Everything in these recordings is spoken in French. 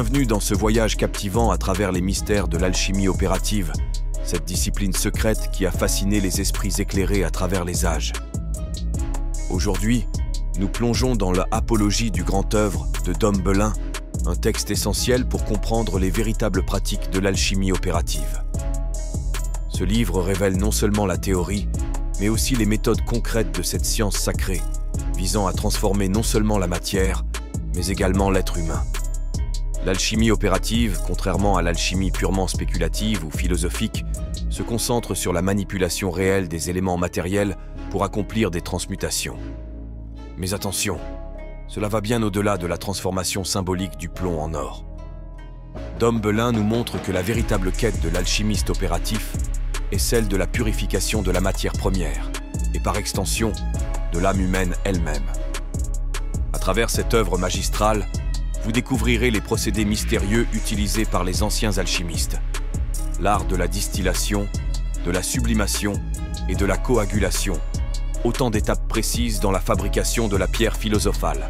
Bienvenue dans ce voyage captivant à travers les mystères de l'alchimie opérative, cette discipline secrète qui a fasciné les esprits éclairés à travers les âges. Aujourd'hui, nous plongeons dans l'apologie du grand œuvre de Dom Belin, un texte essentiel pour comprendre les véritables pratiques de l'alchimie opérative. Ce livre révèle non seulement la théorie, mais aussi les méthodes concrètes de cette science sacrée, visant à transformer non seulement la matière, mais également l'être humain. L'alchimie opérative, contrairement à l'alchimie purement spéculative ou philosophique, se concentre sur la manipulation réelle des éléments matériels pour accomplir des transmutations. Mais attention, cela va bien au-delà de la transformation symbolique du plomb en or. Dom Belin nous montre que la véritable quête de l'alchimiste opératif est celle de la purification de la matière première, et par extension, de l'âme humaine elle-même. À travers cette œuvre magistrale, vous découvrirez les procédés mystérieux utilisés par les anciens alchimistes, l'art de la distillation, de la sublimation et de la coagulation, autant d'étapes précises dans la fabrication de la pierre philosophale.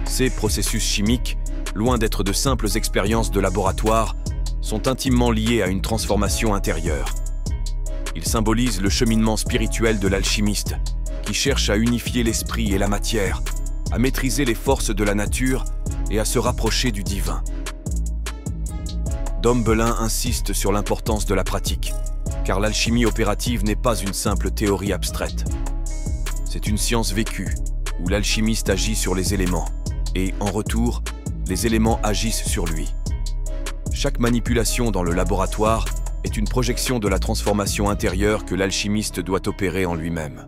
Ces processus chimiques, loin d'être de simples expériences de laboratoire, sont intimement liés à une transformation intérieure. Ils symbolisent le cheminement spirituel de l'alchimiste, qui cherche à unifier l'esprit et la matière, à maîtriser les forces de la nature et à se rapprocher du divin. Dom Belin insiste sur l'importance de la pratique, car l'alchimie opérative n'est pas une simple théorie abstraite. C'est une science vécue, où l'alchimiste agit sur les éléments, et, en retour, les éléments agissent sur lui. Chaque manipulation dans le laboratoire est une projection de la transformation intérieure que l'alchimiste doit opérer en lui-même.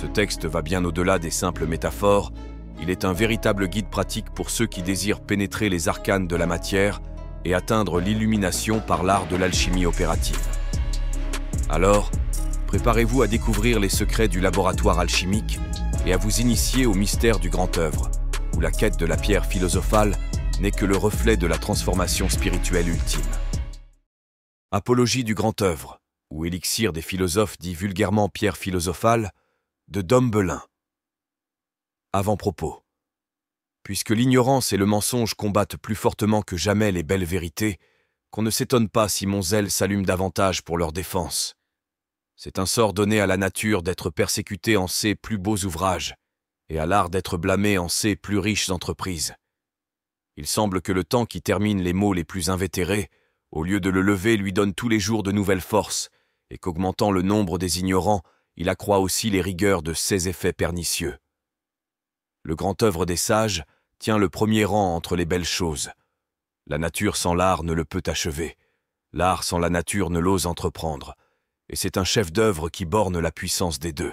Ce texte va bien au-delà des simples métaphores, il est un véritable guide pratique pour ceux qui désirent pénétrer les arcanes de la matière et atteindre l'illumination par l'art de l'alchimie opérative. Alors, préparez-vous à découvrir les secrets du laboratoire alchimique et à vous initier au mystère du grand œuvre, où la quête de la pierre philosophale n'est que le reflet de la transformation spirituelle ultime. Apologie du grand œuvre, ou élixir des philosophes dit vulgairement pierre philosophale, de Dom Belin. Avant-propos. Puisque l'ignorance et le mensonge combattent plus fortement que jamais les belles vérités, qu'on ne s'étonne pas si mon zèle s'allume davantage pour leur défense. C'est un sort donné à la nature d'être persécutée en ses plus beaux ouvrages, et à l'art d'être blâmé en ses plus riches entreprises. Il semble que le temps qui termine les maux les plus invétérés, au lieu de le lever, lui donne tous les jours de nouvelles forces, et qu'augmentant le nombre des ignorants, il accroît aussi les rigueurs de ses effets pernicieux. Le grand œuvre des sages tient le premier rang entre les belles choses. La nature sans l'art ne le peut achever. L'art sans la nature ne l'ose entreprendre. Et c'est un chef-d'œuvre qui borne la puissance des deux.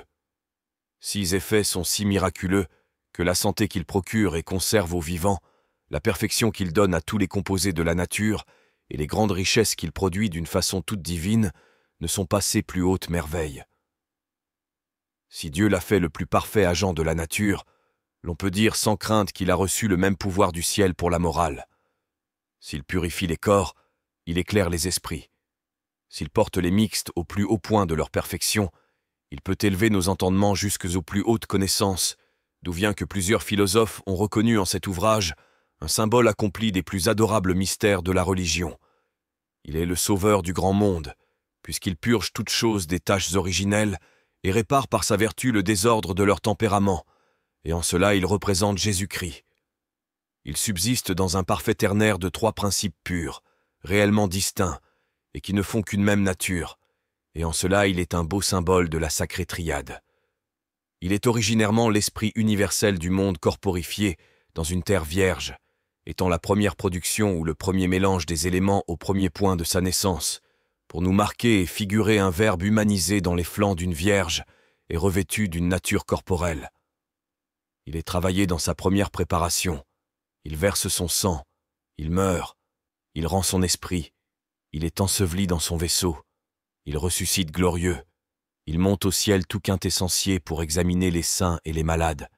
Six effets sont si miraculeux que la santé qu'il procure et conserve aux vivants, la perfection qu'il donne à tous les composés de la nature et les grandes richesses qu'il produit d'une façon toute divine ne sont pas ses plus hautes merveilles. Si Dieu l'a fait le plus parfait agent de la nature, l'on peut dire sans crainte qu'il a reçu le même pouvoir du ciel pour la morale. S'il purifie les corps, il éclaire les esprits. S'il porte les mixtes au plus haut point de leur perfection, il peut élever nos entendements jusqu'aux plus hautes connaissances, d'où vient que plusieurs philosophes ont reconnu en cet ouvrage un symbole accompli des plus adorables mystères de la religion. Il est le sauveur du grand monde, puisqu'il purge toutes choses des tâches originelles et répare par sa vertu le désordre de leur tempérament, et en cela il représente Jésus-Christ. Il subsiste dans un parfait ternaire de trois principes purs, réellement distincts, et qui ne font qu'une même nature, et en cela il est un beau symbole de la sacrée triade. Il est originairement l'esprit universel du monde corporifié dans une terre vierge, étant la première production ou le premier mélange des éléments au premier point de sa naissance, pour nous marquer et figurer un verbe humanisé dans les flancs d'une vierge et revêtu d'une nature corporelle. Il est travaillé dans sa première préparation, il verse son sang, il meurt, il rend son esprit, il est enseveli dans son vaisseau, il ressuscite glorieux, il monte au ciel tout quintessencié pour examiner les saints et les malades,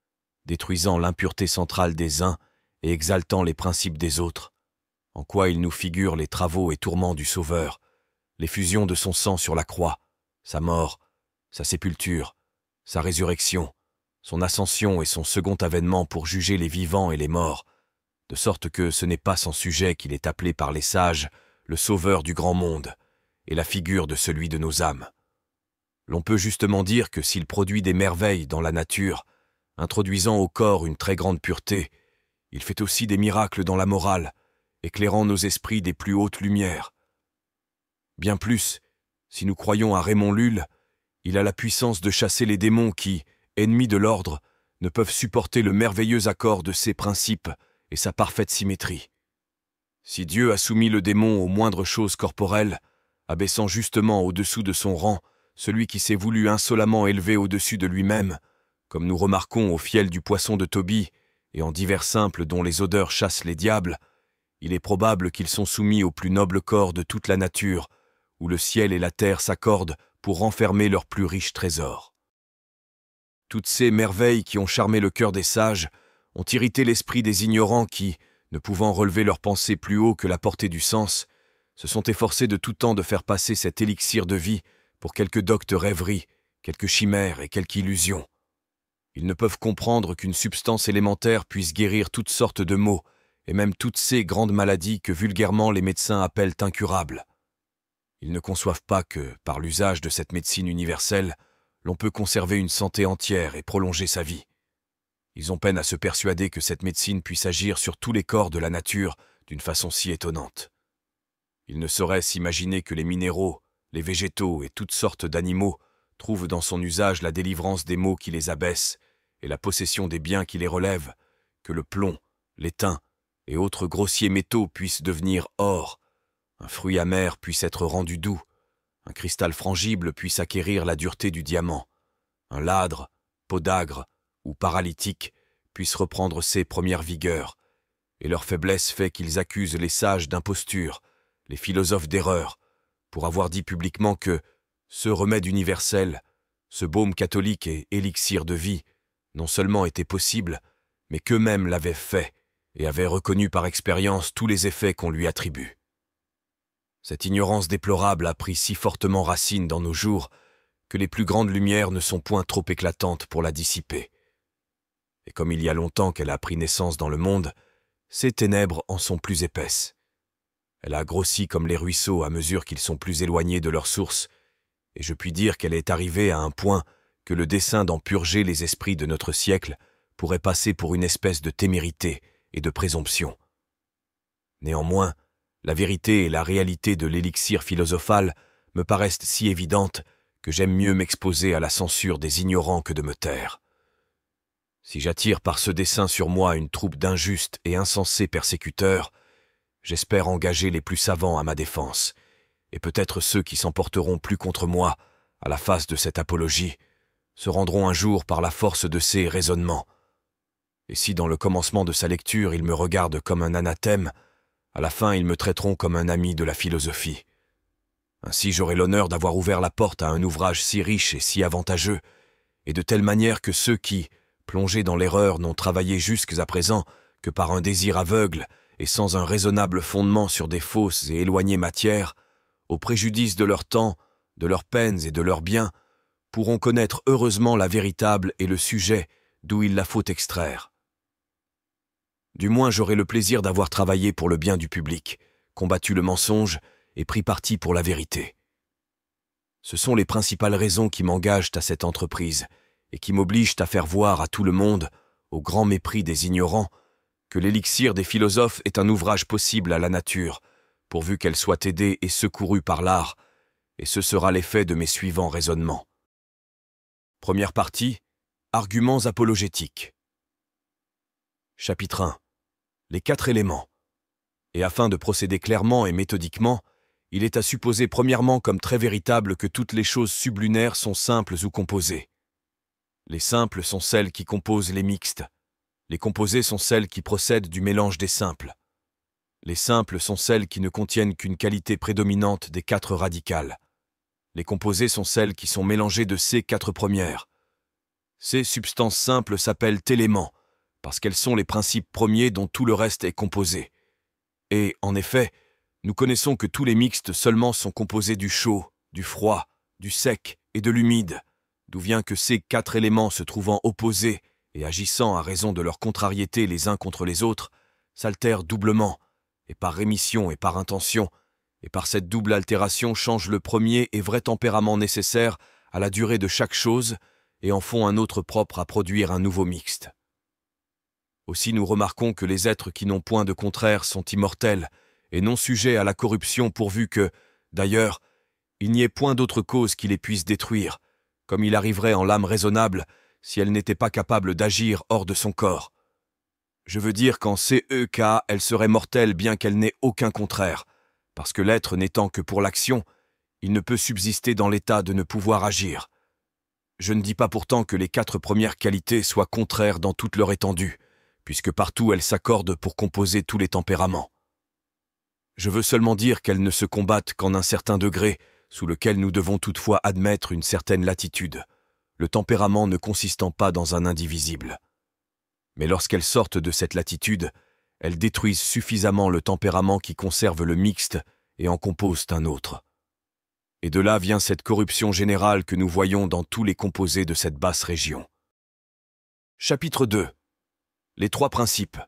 détruisant l'impureté centrale des uns et exaltant les principes des autres, en quoi il nous figure les travaux et tourments du Sauveur, l'effusion de son sang sur la croix, sa mort, sa sépulture, sa résurrection, son ascension et son second avènement pour juger les vivants et les morts, de sorte que ce n'est pas sans sujet qu'il est appelé par les sages le sauveur du grand monde et la figure de celui de nos âmes. L'on peut justement dire que s'il produit des merveilles dans la nature, introduisant au corps une très grande pureté, il fait aussi des miracles dans la morale, éclairant nos esprits des plus hautes lumières. Bien plus, si nous croyons à Raymond Lull, il a la puissance de chasser les démons qui, ennemis de l'ordre, ne peuvent supporter le merveilleux accord de ses principes et sa parfaite symétrie. Si Dieu a soumis le démon aux moindres choses corporelles, abaissant justement au-dessous de son rang celui qui s'est voulu insolemment élever au-dessus de lui-même, comme nous remarquons au fiel du poisson de Tobie et en divers simples dont les odeurs chassent les diables, il est probable qu'ils sont soumis au plus noble corps de toute la nature, où le ciel et la terre s'accordent pour renfermer leurs plus riches trésors. Toutes ces merveilles qui ont charmé le cœur des sages ont irrité l'esprit des ignorants qui, ne pouvant relever leurs pensées plus haut que la portée du sens, se sont efforcés de tout temps de faire passer cet élixir de vie pour quelque docte rêverie, quelque chimère et quelque illusion. Ils ne peuvent comprendre qu'une substance élémentaire puisse guérir toutes sortes de maux, et même toutes ces grandes maladies que vulgairement les médecins appellent incurables. Ils ne conçoivent pas que, par l'usage de cette médecine universelle, l'on peut conserver une santé entière et prolonger sa vie. Ils ont peine à se persuader que cette médecine puisse agir sur tous les corps de la nature d'une façon si étonnante. Ils ne sauraient s'imaginer que les minéraux, les végétaux et toutes sortes d'animaux trouvent dans son usage la délivrance des maux qui les abaissent et la possession des biens qui les relèvent, que le plomb, l'étain et autres grossiers métaux puissent devenir or, un fruit amer puisse être rendu doux, un cristal frangible puisse acquérir la dureté du diamant, un ladre, podagre ou paralytique puisse reprendre ses premières vigueurs, et leur faiblesse fait qu'ils accusent les sages d'imposture, les philosophes d'erreur, pour avoir dit publiquement que ce remède universel, ce baume catholique et élixir de vie, non seulement était possible, mais qu'eux-mêmes l'avaient fait et avaient reconnu par expérience tous les effets qu'on lui attribue. Cette ignorance déplorable a pris si fortement racine dans nos jours que les plus grandes lumières ne sont point trop éclatantes pour la dissiper. Et comme il y a longtemps qu'elle a pris naissance dans le monde, ces ténèbres en sont plus épaisses. Elle a grossi comme les ruisseaux à mesure qu'ils sont plus éloignés de leur source, et je puis dire qu'elle est arrivée à un point que le dessein d'en purger les esprits de notre siècle pourrait passer pour une espèce de témérité et de présomption. Néanmoins, la vérité et la réalité de l'élixir philosophal me paraissent si évidentes que j'aime mieux m'exposer à la censure des ignorants que de me taire. Si j'attire par ce dessein sur moi une troupe d'injustes et insensés persécuteurs, j'espère engager les plus savants à ma défense, et peut-être ceux qui s'emporteront plus contre moi, à la face de cette apologie, se rendront un jour par la force de ces raisonnements. Et si dans le commencement de sa lecture ils me regardent comme un anathème, à la fin ils me traiteront comme un ami de la philosophie. Ainsi j'aurai l'honneur d'avoir ouvert la porte à un ouvrage si riche et si avantageux, et de telle manière que ceux qui, plongés dans l'erreur, n'ont travaillé jusqu'à présent que par un désir aveugle et sans un raisonnable fondement sur des fausses et éloignées matières, au préjudice de leur temps, de leurs peines et de leurs biens, pourront connaître heureusement la véritable et le sujet d'où il la faut extraire. Du moins j'aurai le plaisir d'avoir travaillé pour le bien du public, combattu le mensonge et pris parti pour la vérité. Ce sont les principales raisons qui m'engagent à cette entreprise et qui m'obligent à faire voir à tout le monde, au grand mépris des ignorants, que l'élixir des philosophes est un ouvrage possible à la nature, pourvu qu'elle soit aidée et secourue par l'art, et ce sera l'effet de mes suivants raisonnements. Première partie, arguments apologétiques. Chapitre 1. Les 4 éléments. Et afin de procéder clairement et méthodiquement, il est à supposer premièrement comme très véritable que toutes les choses sublunaires sont simples ou composées. Les simples sont celles qui composent les mixtes. Les composées sont celles qui procèdent du mélange des simples. Les simples sont celles qui ne contiennent qu'une qualité prédominante des 4 radicales. Les composées sont celles qui sont mélangées de ces 4 premières. Ces substances simples s'appellent éléments, parce qu'elles sont les principes premiers dont tout le reste est composé. Et, en effet, nous connaissons que tous les mixtes seulement sont composés du chaud, du froid, du sec et de l'humide, d'où vient que ces 4 éléments se trouvant opposés et agissant à raison de leur contrariété les uns contre les autres, s'altère doublement, et par rémission et par intention, et par cette double altération change le premier et vrai tempérament nécessaire à la durée de chaque chose, et en font un autre propre à produire un nouveau mixte. Aussi nous remarquons que les êtres qui n'ont point de contraire sont immortels, et non sujets à la corruption pourvu que, d'ailleurs, il n'y ait point d'autre cause qui les puisse détruire, comme il arriverait en l'âme raisonnable si elle n'était pas capable d'agir hors de son corps. Je veux dire qu'en CEK, elle serait mortelle bien qu'elle n'ait aucun contraire, parce que l'être n'étant que pour l'action, il ne peut subsister dans l'état de ne pouvoir agir. Je ne dis pas pourtant que les 4 premières qualités soient contraires dans toute leur étendue, puisque partout elles s'accordent pour composer tous les tempéraments. Je veux seulement dire qu'elles ne se combattent qu'en un certain degré, sous lequel nous devons toutefois admettre une certaine latitude, le tempérament ne consistant pas dans un indivisible. Mais lorsqu'elles sortent de cette latitude, elles détruisent suffisamment le tempérament qui conserve le mixte et en composent un autre. Et de là vient cette corruption générale que nous voyons dans tous les composés de cette basse région. Chapitre 2. Les 3 principes.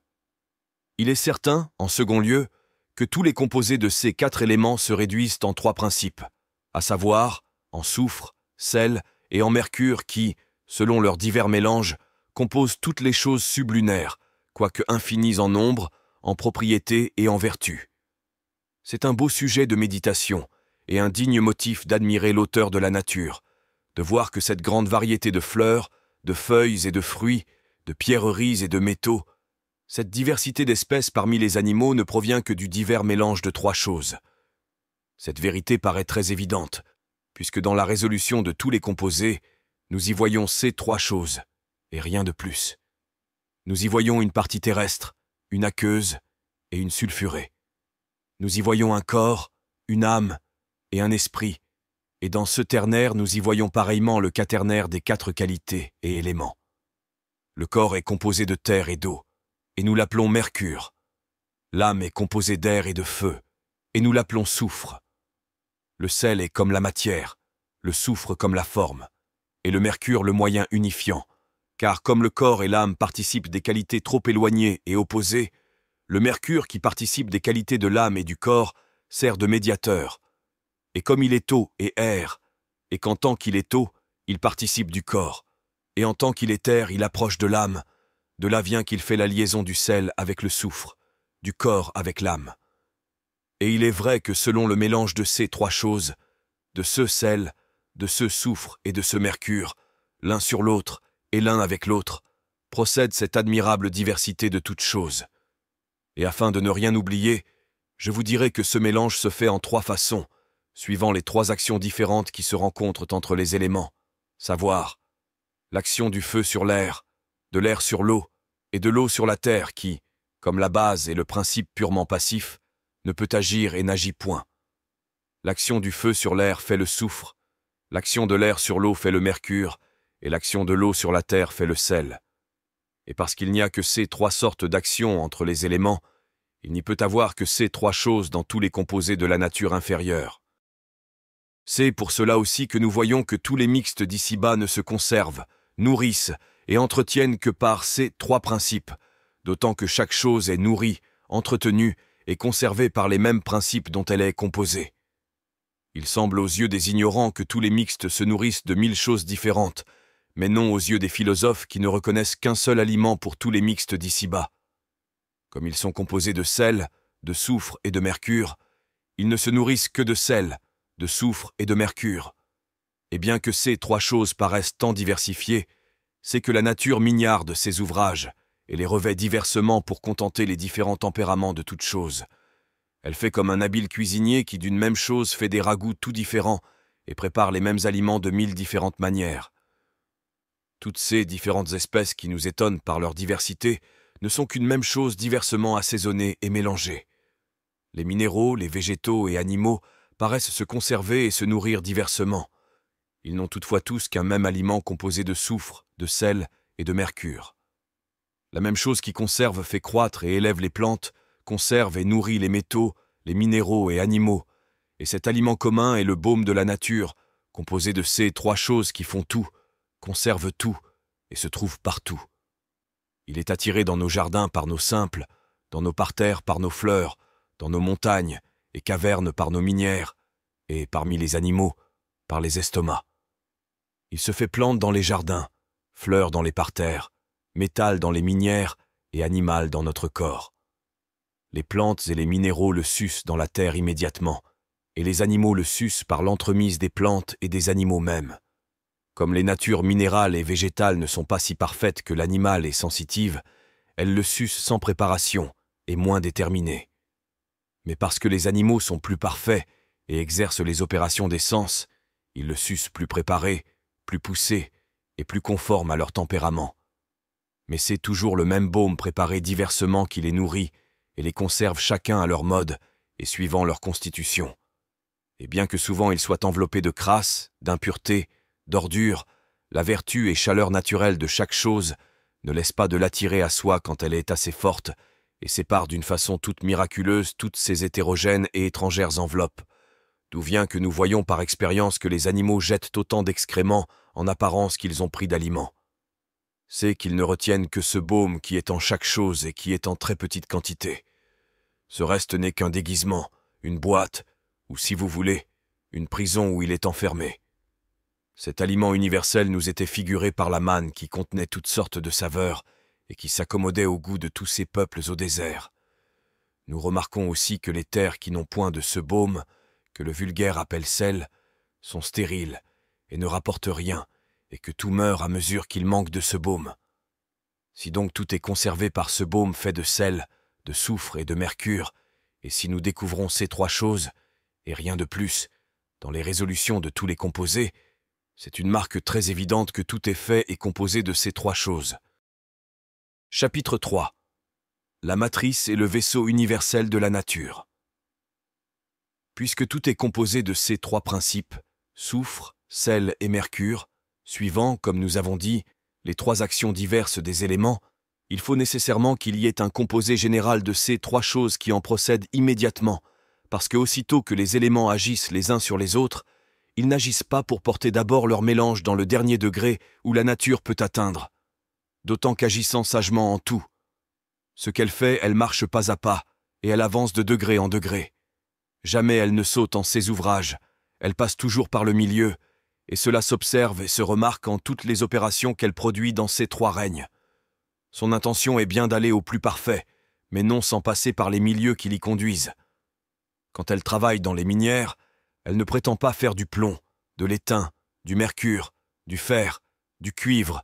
Il est certain, en second lieu, que tous les composés de ces 4 éléments se réduisent en 3 principes, à savoir en soufre, sel et en mercure qui, selon leurs divers mélanges, composent toutes les choses sublunaires, quoique infinies en nombre, en propriété et en vertu. C'est un beau sujet de méditation et un digne motif d'admirer l'auteur de la nature, de voir que cette grande variété de fleurs, de feuilles et de fruits, de pierreries et de métaux, cette diversité d'espèces parmi les animaux ne provient que du divers mélange de 3 choses. Cette vérité paraît très évidente, puisque dans la résolution de tous les composés, nous y voyons ces 3 choses, et rien de plus. Nous y voyons une partie terrestre, une aqueuse et une sulfurée. Nous y voyons un corps, une âme et un esprit, et dans ce ternaire nous y voyons pareillement le quaternaire des 4 qualités et éléments. Le corps est composé de terre et d'eau, et nous l'appelons mercure. L'âme est composée d'air et de feu, et nous l'appelons soufre. Le sel est comme la matière, le soufre comme la forme, et le mercure le moyen unifiant, car comme le corps et l'âme participent des qualités trop éloignées et opposées, le mercure qui participe des qualités de l'âme et du corps sert de médiateur, et comme il est eau et air, et qu'en tant qu'il est eau, il participe du corps, et en tant qu'il est air, il approche de l'âme, de là vient qu'il fait la liaison du sel avec le soufre, du corps avec l'âme. Et il est vrai que selon le mélange de ces 3 choses, de ce sel, de ce soufre et de ce mercure, l'un sur l'autre et l'un avec l'autre, procède cette admirable diversité de toutes choses. Et afin de ne rien oublier, je vous dirai que ce mélange se fait en 3 façons, suivant les 3 actions différentes qui se rencontrent entre les éléments, savoir l'action du feu sur l'air, de l'air sur l'eau et de l'eau sur la terre qui, comme la base et le principe purement passif, ne peut agir et n'agit point. L'action du feu sur l'air fait le soufre, l'action de l'air sur l'eau fait le mercure, et l'action de l'eau sur la terre fait le sel. Et parce qu'il n'y a que ces 3 sortes d'actions entre les éléments, il n'y peut avoir que ces 3 choses dans tous les composés de la nature inférieure. C'est pour cela aussi que nous voyons que tous les mixtes d'ici-bas ne se conservent, nourrissent et entretiennent que par ces 3 principes, d'autant que chaque chose est nourrie, entretenue et conservée par les mêmes principes dont elle est composée. Il semble aux yeux des ignorants que tous les mixtes se nourrissent de 1000 choses différentes, mais non aux yeux des philosophes qui ne reconnaissent qu'un seul aliment pour tous les mixtes d'ici-bas. Comme ils sont composés de sel, de soufre et de mercure, ils ne se nourrissent que de sel, de soufre et de mercure. Et bien que ces 3 choses paraissent tant diversifiées, c'est que la nature mignarde ces ouvrages et les revêt diversement pour contenter les différents tempéraments de toutes choses. Elle fait comme un habile cuisinier qui d'une même chose fait des ragoûts tout différents et prépare les mêmes aliments de 1000 différentes manières. Toutes ces différentes espèces qui nous étonnent par leur diversité ne sont qu'une même chose diversement assaisonnée et mélangée. Les minéraux, les végétaux et animaux paraissent se conserver et se nourrir diversement. Ils n'ont toutefois tous qu'un même aliment composé de soufre, de sel et de mercure. La même chose qui conserve fait croître et élève les plantes, conserve et nourrit les métaux, les minéraux et animaux, et cet aliment commun est le baume de la nature, composé de ces 3 choses qui font tout, conservent tout et se trouvent partout. Il est attiré dans nos jardins par nos simples, dans nos parterres par nos fleurs, dans nos montagnes et cavernes par nos minières, et parmi les animaux, par les estomacs. Il se fait plante dans les jardins, fleurs dans les parterres, métal dans les minières et animal dans notre corps. Les plantes et les minéraux le sucent dans la terre immédiatement, et les animaux le sucent par l'entremise des plantes et des animaux mêmes. Comme les natures minérales et végétales ne sont pas si parfaites que l'animal est sensitive, elles le sucent sans préparation et moins déterminées. Mais parce que les animaux sont plus parfaits et exercent les opérations des sens, ils le sucent plus préparé, plus poussé et plus conforme à leur tempérament. Mais c'est toujours le même baume préparé diversement qui les nourrit et les conserve chacun à leur mode et suivant leur constitution. Et bien que souvent ils soient enveloppés de crasse, d'impureté, d'ordure, la vertu et chaleur naturelle de chaque chose ne laisse pas de l'attirer à soi quand elle est assez forte et sépare d'une façon toute miraculeuse toutes ces hétérogènes et étrangères enveloppes, d'où vient que nous voyons par expérience que les animaux jettent autant d'excréments en apparence qu'ils ont pris d'aliments. C'est qu'ils ne retiennent que ce baume qui est en chaque chose et qui est en très petite quantité. Ce reste n'est qu'un déguisement, une boîte, ou si vous voulez, une prison où il est enfermé. Cet aliment universel nous était figuré par la manne qui contenait toutes sortes de saveurs et qui s'accommodait au goût de tous ces peuples au désert. Nous remarquons aussi que les terres qui n'ont point de ce baume, que le vulgaire appelle sel, sont stériles et ne rapportent rien, et que tout meurt à mesure qu'il manque de ce baume. Si donc tout est conservé par ce baume fait de sel, de soufre et de mercure, et si nous découvrons ces trois choses, et rien de plus, dans les résolutions de tous les composés, c'est une marque très évidente que tout est fait et composé de ces trois choses. Chapitre 3. La matrice et le vaisseau universel de la nature. Puisque tout est composé de ces trois principes, soufre, sel et mercure, suivant, comme nous avons dit, les trois actions diverses des éléments, il faut nécessairement qu'il y ait un composé général de ces trois choses qui en procède immédiatement, parce que aussitôt que les éléments agissent les uns sur les autres, ils n'agissent pas pour porter d'abord leur mélange dans le dernier degré où la nature peut atteindre, d'autant qu'agissant sagement en tout. Ce qu'elle fait, elle marche pas à pas, et elle avance de degré en degré. Jamais elle ne saute en ses ouvrages, elle passe toujours par le milieu, et cela s'observe et se remarque en toutes les opérations qu'elle produit dans ces trois règnes. Son intention est bien d'aller au plus parfait, mais non sans passer par les milieux qui l'y conduisent. Quand elle travaille dans les minières, elle ne prétend pas faire du plomb, de l'étain, du mercure, du fer, du cuivre,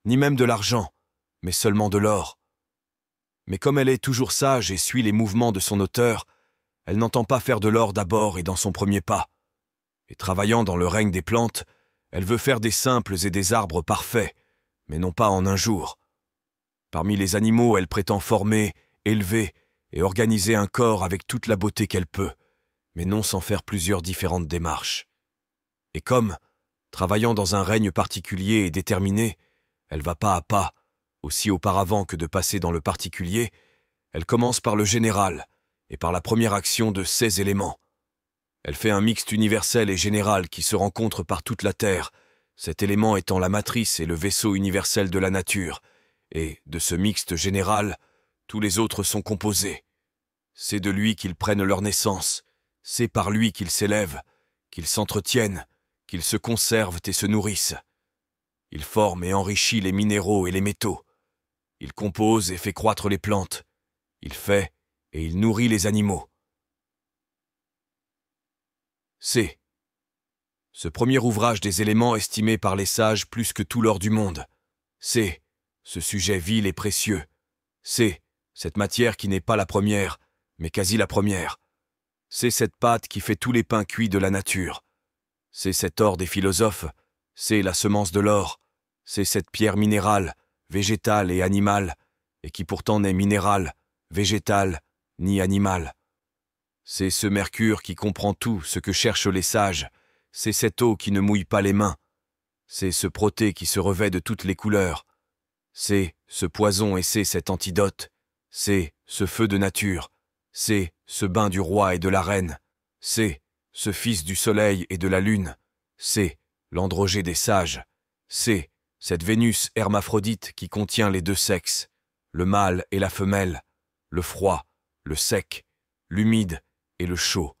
ni même de l'argent, mais seulement de l'or. Mais comme elle est toujours sage et suit les mouvements de son auteur, elle n'entend pas faire de l'or d'abord et dans son premier pas. Et travaillant dans le règne des plantes, elle veut faire des simples et des arbres parfaits, mais non pas en un jour. Parmi les animaux, elle prétend former, élever et organiser un corps avec toute la beauté qu'elle peut, mais non sans faire plusieurs différentes démarches. Et comme, travaillant dans un règne particulier et déterminé, elle va pas à pas, aussi auparavant que de passer dans le particulier, elle commence par le général et par la première action de ces éléments. Elle fait un mixte universel et général qui se rencontre par toute la terre, cet élément étant la matrice et le vaisseau universel de la nature, et, de ce mixte général, tous les autres sont composés. C'est de lui qu'ils prennent leur naissance, c'est par lui qu'ils s'élèvent, qu'ils s'entretiennent, qu'ils se conservent et se nourrissent. Il forme et enrichit les minéraux et les métaux. Il compose et fait croître les plantes. Il fait et il nourrit les animaux. C. Ce premier ouvrage des éléments estimé par les sages plus que tout l'or du monde. C. Ce sujet vil et précieux. C. Cette matière qui n'est pas la première, mais quasi la première. C'est cette pâte qui fait tous les pains cuits de la nature. C'est cet or des philosophes. C'est la semence de l'or. C'est cette pierre minérale, végétale et animale, et qui pourtant n'est minérale, végétale, ni animale. C'est ce mercure qui comprend tout ce que cherchent les sages. C'est cette eau qui ne mouille pas les mains. C'est ce proté qui se revêt de toutes les couleurs. C'est ce poison et c'est cet antidote. C'est ce feu de nature. C'est ce bain du roi et de la reine. C'est ce fils du soleil et de la lune. C'est l'androgée des sages. C'est cette Vénus hermaphrodite qui contient les deux sexes, le mâle et la femelle. le froid, le sec, l'humide et le chaud.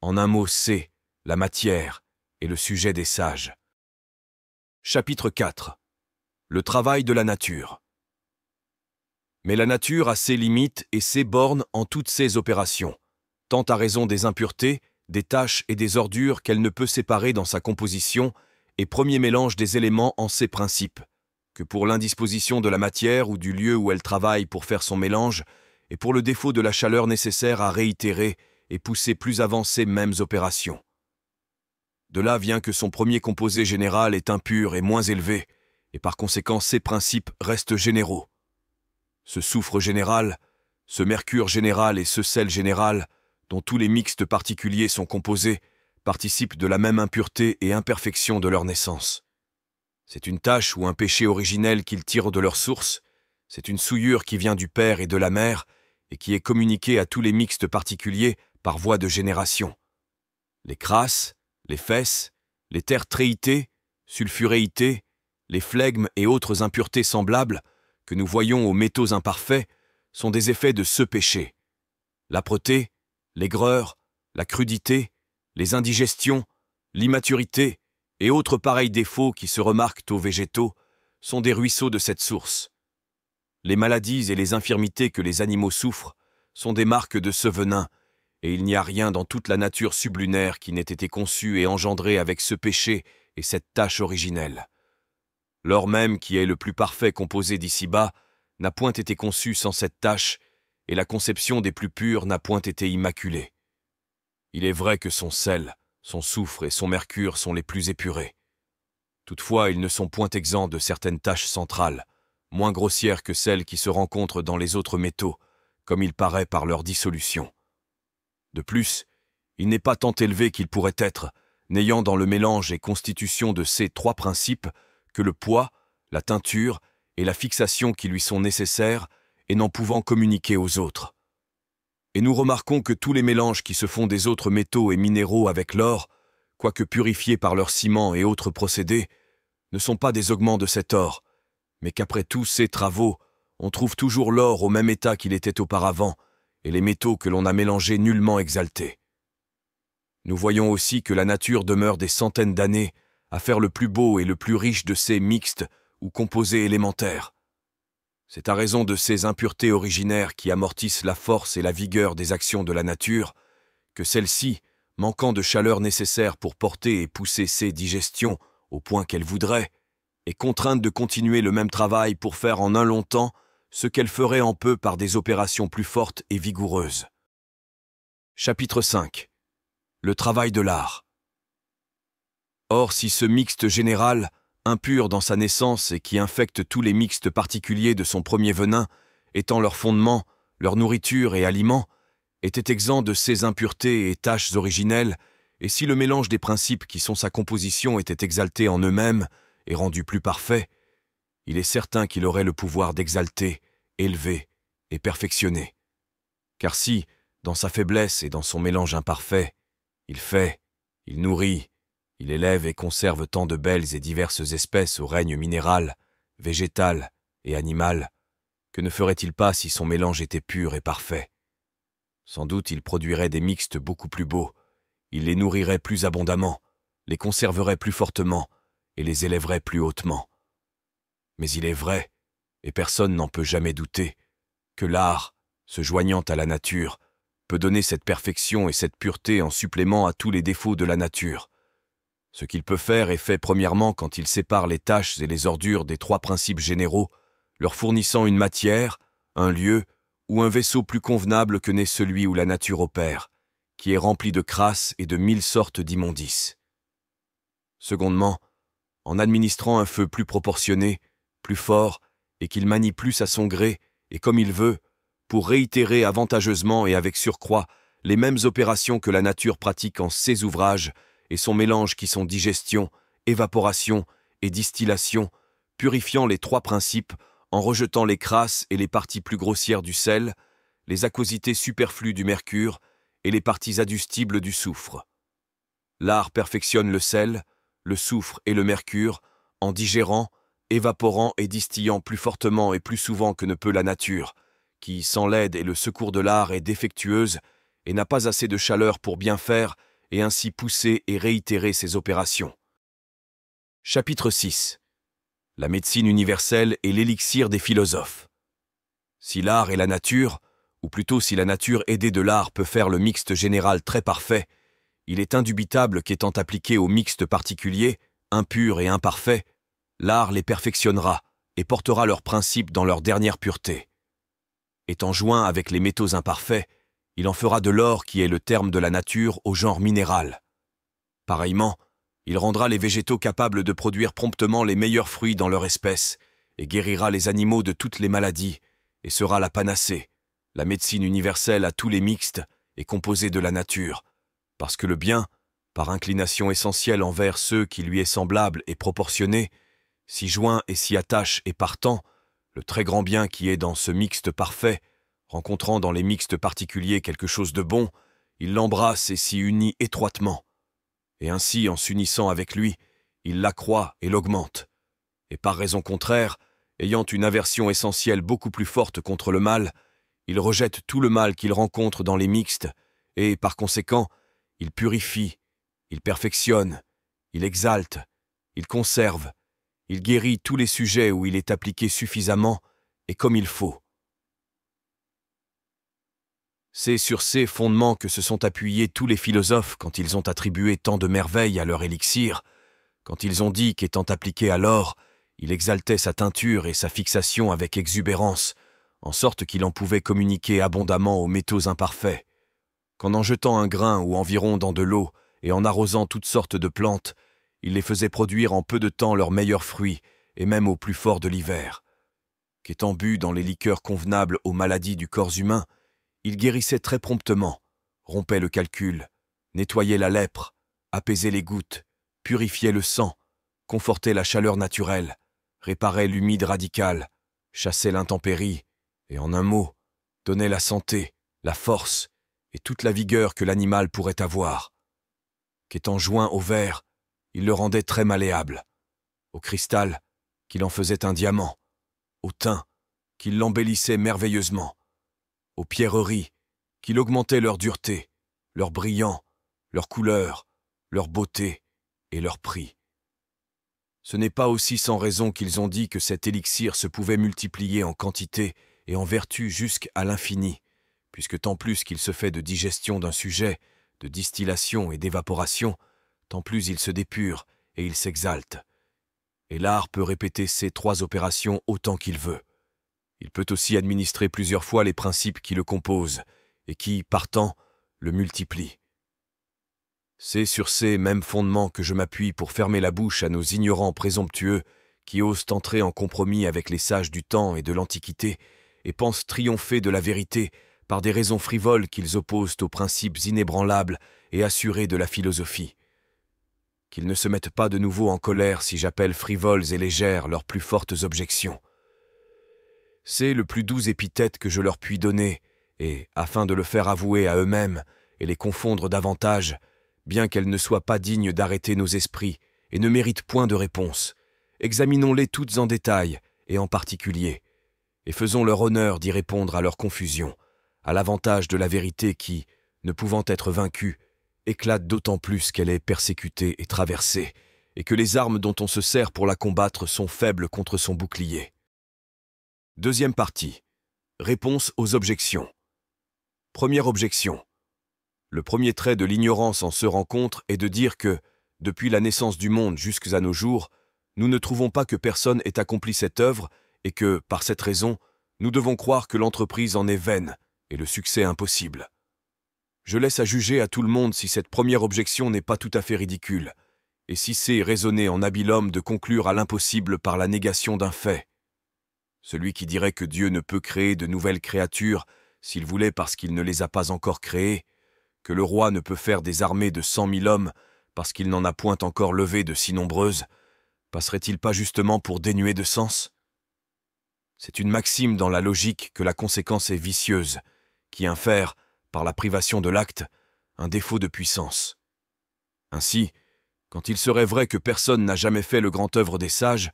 En un mot, c'est la matière et le sujet des sages. Chapitre 4. Le travail de la nature. Mais la nature a ses limites et ses bornes en toutes ses opérations, tant à raison des impuretés, des taches et des ordures qu'elle ne peut séparer dans sa composition et premier mélange des éléments en ses principes, que pour l'indisposition de la matière ou du lieu où elle travaille pour faire son mélange, et pour le défaut de la chaleur nécessaire à réitérer et pousser plus avant ces mêmes opérations. De là vient que son premier composé général est impur et moins élevé, et par conséquent ses principes restent généraux. Ce soufre général, ce mercure général et ce sel général, dont tous les mixtes particuliers sont composés, participent de la même impureté et imperfection de leur naissance. C'est une tache ou un péché originel qu'ils tirent de leur source, c'est une souillure qui vient du père et de la mère, et qui est communiquée à tous les mixtes particuliers par voie de génération. Les crasses, les fesses, les terres tréitées, sulfuréitées, les phlegmes et autres impuretés semblables, que nous voyons aux métaux imparfaits, sont des effets de ce péché. L'âpreté, l'aigreur, la crudité, les indigestions, l'immaturité et autres pareils défauts qui se remarquent aux végétaux sont des ruisseaux de cette source. Les maladies et les infirmités que les animaux souffrent sont des marques de ce venin, et il n'y a rien dans toute la nature sublunaire qui n'ait été conçu et engendré avec ce péché et cette tache originelle. L'or même, qui est le plus parfait composé d'ici-bas, n'a point été conçu sans cette tache, et la conception des plus purs n'a point été immaculée. Il est vrai que son sel, son soufre et son mercure sont les plus épurés. Toutefois, ils ne sont point exempts de certaines taches centrales, moins grossières que celles qui se rencontrent dans les autres métaux, comme il paraît par leur dissolution. De plus, il n'est pas tant élevé qu'il pourrait être, n'ayant dans le mélange et constitution de ces trois principes que le poids, la teinture et la fixation qui lui sont nécessaires et n'en pouvant communiquer aux autres. Et nous remarquons que tous les mélanges qui se font des autres métaux et minéraux avec l'or, quoique purifiés par leur ciment et autres procédés, ne sont pas des augments de cet or, mais qu'après tous ces travaux, on trouve toujours l'or au même état qu'il était auparavant, et les métaux que l'on a mélangés nullement exaltés. Nous voyons aussi que la nature demeure des centaines d'années à faire le plus beau et le plus riche de ces mixtes ou composés élémentaires. C'est à raison de ces impuretés originaires qui amortissent la force et la vigueur des actions de la nature, que celle-ci, manquant de chaleur nécessaire pour porter et pousser ses digestions au point qu'elle voudrait, est contrainte de continuer le même travail pour faire en un long temps ce qu'elle ferait en peu par des opérations plus fortes et vigoureuses. Chapitre 5. Le travail de l'art. Or, si ce mixte général, impur dans sa naissance et qui infecte tous les mixtes particuliers de son premier venin, étant leur fondement, leur nourriture et aliment, était exempt de ces impuretés et taches originelles, et si le mélange des principes qui sont sa composition était exalté en eux-mêmes et rendu plus parfait, il est certain qu'il aurait le pouvoir d'exalter, élever et perfectionner. Car si, dans sa faiblesse et dans son mélange imparfait, il fait, il nourrit, il élève et conserve tant de belles et diverses espèces au règne minéral, végétal et animal, que ne ferait-il pas si son mélange était pur et parfait? Sans doute il produirait des mixtes beaucoup plus beaux, il les nourrirait plus abondamment, les conserverait plus fortement et les élèverait plus hautement. Mais il est vrai, et personne n'en peut jamais douter, que l'art, se joignant à la nature, peut donner cette perfection et cette pureté en supplément à tous les défauts de la nature. Ce qu'il peut faire est fait premièrement quand il sépare les taches et les ordures des trois principes généraux, leur fournissant une matière, un lieu ou un vaisseau plus convenable que n'est celui où la nature opère, qui est rempli de crasses et de 1000 sortes d'immondices. Secondement, en administrant un feu plus proportionné, plus fort, et qu'il manie plus à son gré, et comme il veut, pour réitérer avantageusement et avec surcroît les mêmes opérations que la nature pratique en ses ouvrages et son mélange qui sont digestion, évaporation et distillation, purifiant les trois principes en rejetant les crasses et les parties plus grossières du sel, les aquosités superflues du mercure et les parties adductibles du soufre. L'art perfectionne le sel, le soufre et le mercure en digérant, évaporant et distillant plus fortement et plus souvent que ne peut la nature, qui, sans l'aide et le secours de l'art, est défectueuse et n'a pas assez de chaleur pour bien faire et ainsi pousser et réitérer ses opérations. Chapitre 6. La médecine universelle et l'élixir des philosophes. Si l'art et la nature, ou plutôt si la nature aidée de l'art peut faire le mixte général très parfait, il est indubitable qu'étant appliqué au mixte particulier, impur et imparfait, l'art les perfectionnera et portera leurs principes dans leur dernière pureté. Étant joint avec les métaux imparfaits, il en fera de l'or qui est le terme de la nature au genre minéral. Pareillement, il rendra les végétaux capables de produire promptement les meilleurs fruits dans leur espèce et guérira les animaux de toutes les maladies et sera la panacée, la médecine universelle à tous les mixtes et composée de la nature, parce que le bien, par inclination essentielle envers ceux qui lui est semblable et proportionné, s'y joint et s'y attache et partant, le très grand bien qui est dans ce mixte parfait, rencontrant dans les mixtes particuliers quelque chose de bon, il l'embrasse et s'y unit étroitement. Et ainsi, en s'unissant avec lui, il l'accroît et l'augmente. Et par raison contraire, ayant une aversion essentielle beaucoup plus forte contre le mal, il rejette tout le mal qu'il rencontre dans les mixtes, et, par conséquent, il purifie, il perfectionne, il exalte, il conserve, il guérit tous les sujets où il est appliqué suffisamment et comme il faut. C'est sur ces fondements que se sont appuyés tous les philosophes quand ils ont attribué tant de merveilles à leur élixir, quand ils ont dit qu'étant appliqué à l'or, il exaltait sa teinture et sa fixation avec exubérance, en sorte qu'il en pouvait communiquer abondamment aux métaux imparfaits, qu'en en jetant un grain ou environ dans de l'eau et en arrosant toutes sortes de plantes, il les faisait produire en peu de temps leurs meilleurs fruits, et même au plus fort de l'hiver, qu'étant bu dans les liqueurs convenables aux maladies du corps humain, il guérissait très promptement, rompait le calcul, nettoyait la lèpre, apaisait les gouttes, purifiait le sang, confortait la chaleur naturelle, réparait l'humide radical, chassait l'intempérie, et en un mot, donnait la santé, la force et toute la vigueur que l'animal pourrait avoir. Qu'étant joint au verre, il le rendait très malléable, au cristal, qu'il en faisait un diamant, au tin, qu'il l'embellissait merveilleusement, aux pierreries, qu'il augmentait leur dureté, leur brillant, leur couleur, leur beauté et leur prix. Ce n'est pas aussi sans raison qu'ils ont dit que cet élixir se pouvait multiplier en quantité et en vertu jusqu'à l'infini, puisque tant plus qu'il se fait de digestion d'un sujet, de distillation et d'évaporation, tant plus il se dépure et il s'exalte. Et l'art peut répéter ces trois opérations autant qu'il veut. Il peut aussi administrer plusieurs fois les principes qui le composent, et qui, partant, le multiplient. C'est sur ces mêmes fondements que je m'appuie pour fermer la bouche à nos ignorants présomptueux qui osent entrer en compromis avec les sages du temps et de l'Antiquité et pensent triompher de la vérité par des raisons frivoles qu'ils opposent aux principes inébranlables et assurés de la philosophie. Qu'ils ne se mettent pas de nouveau en colère si j'appelle frivoles et légères leurs plus fortes objections. C'est le plus doux épithète que je leur puis donner, et, afin de le faire avouer à eux-mêmes et les confondre davantage, bien qu'elles ne soient pas dignes d'arrêter nos esprits et ne méritent point de réponse, examinons-les toutes en détail et en particulier, et faisons leur honneur d'y répondre à leur confusion, à l'avantage de la vérité qui, ne pouvant être vaincue, éclate d'autant plus qu'elle est persécutée et traversée, et que les armes dont on se sert pour la combattre sont faibles contre son bouclier. Deuxième partie. Réponse aux objections. Première objection. Le premier trait de l'ignorance en ce rencontre est de dire que, depuis la naissance du monde jusqu'à nos jours, nous ne trouvons pas que personne ait accompli cette œuvre et que, par cette raison, nous devons croire que l'entreprise en est vaine et le succès impossible. Je laisse à juger à tout le monde si cette première objection n'est pas tout à fait ridicule, et si c'est raisonner en habile homme de conclure à l'impossible par la négation d'un fait. Celui qui dirait que Dieu ne peut créer de nouvelles créatures s'il voulait parce qu'il ne les a pas encore créées, que le roi ne peut faire des armées de 100 000 hommes parce qu'il n'en a point encore levé de si nombreuses, passerait-il pas justement pour dénué de sens? C'est une maxime dans la logique que la conséquence est vicieuse, qui infère, par la privation de l'acte, un défaut de puissance. Ainsi, quand il serait vrai que personne n'a jamais fait le grand œuvre des sages,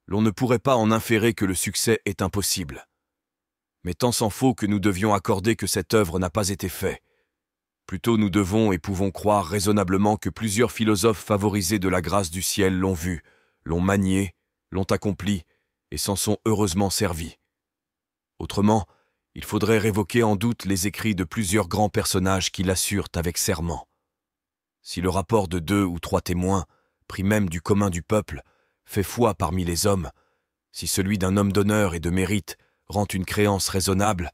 l'on ne pourrait pas en inférer que le succès est impossible. Mais tant s'en faut que nous devions accorder que cette œuvre n'a pas été faite. Plutôt nous devons et pouvons croire raisonnablement que plusieurs philosophes favorisés de la grâce du ciel l'ont vu, l'ont manié, l'ont accompli, et s'en sont heureusement servis. Autrement, il faudrait révoquer en doute les écrits de plusieurs grands personnages qui l'assurent avec serment. Si le rapport de 2 ou 3 témoins, pris même du commun du peuple, fait foi parmi les hommes, si celui d'un homme d'honneur et de mérite rend une créance raisonnable,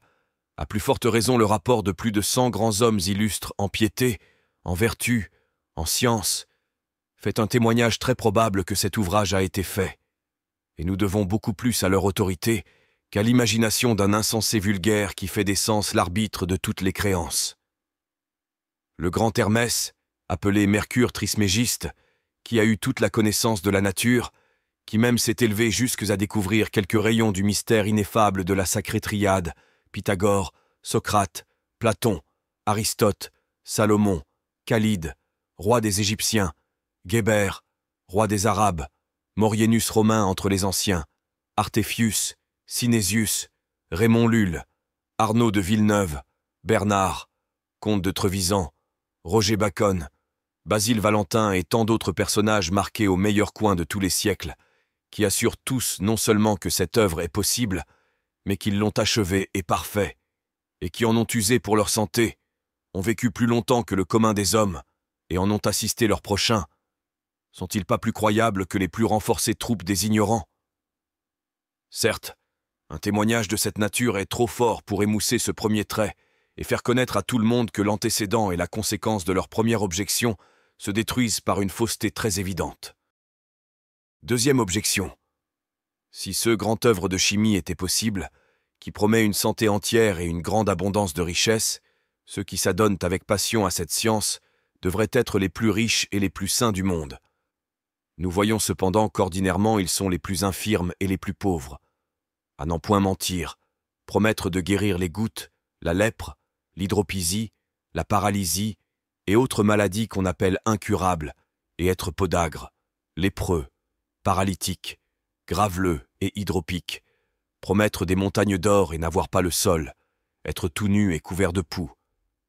à plus forte raison le rapport de plus de 100 grands hommes illustres en piété, en vertu, en science, fait un témoignage très probable que cet ouvrage a été fait. Et nous devons beaucoup plus à leur autorité qu'à l'imagination d'un insensé vulgaire qui fait des sens l'arbitre de toutes les créances. Le grand Hermès, appelé Mercure Trismégiste, qui a eu toute la connaissance de la nature, qui même s'est élevé jusqu'à découvrir quelques rayons du mystère ineffable de la sacrée triade, Pythagore, Socrate, Platon, Aristote, Salomon, Khalid, roi des Égyptiens, Guébert, roi des Arabes, Maurienus romain entre les anciens, Artephius, Sinésius, Raymond Lulle, Arnaud de Villeneuve, Bernard, comte de Trevisan, Roger Bacon, Basile Valentin et tant d'autres personnages marqués au meilleur coin de tous les siècles, qui assurent tous non seulement que cette œuvre est possible, mais qu'ils l'ont achevée et parfait, et qui en ont usé pour leur santé, ont vécu plus longtemps que le commun des hommes, et en ont assisté leurs prochains. Sont-ils pas plus croyables que les plus renforcées troupes des ignorants? Certes, un témoignage de cette nature est trop fort pour émousser ce premier trait, et faire connaître à tout le monde que l'antécédent et la conséquence de leur première objection se détruisent par une fausseté très évidente. Deuxième objection. Si ce grand œuvre de chimie était possible, qui promet une santé entière et une grande abondance de richesses, ceux qui s'adonnent avec passion à cette science devraient être les plus riches et les plus saints du monde. Nous voyons cependant qu'ordinairement ils sont les plus infirmes et les plus pauvres. À n'en point mentir, promettre de guérir les gouttes, la lèpre, l'hydropisie, la paralysie et autres maladies qu'on appelle incurables, et être podagre, lépreux, paralytique, graveleux et hydropique, promettre des montagnes d'or et n'avoir pas le sol, être tout nu et couvert de poux,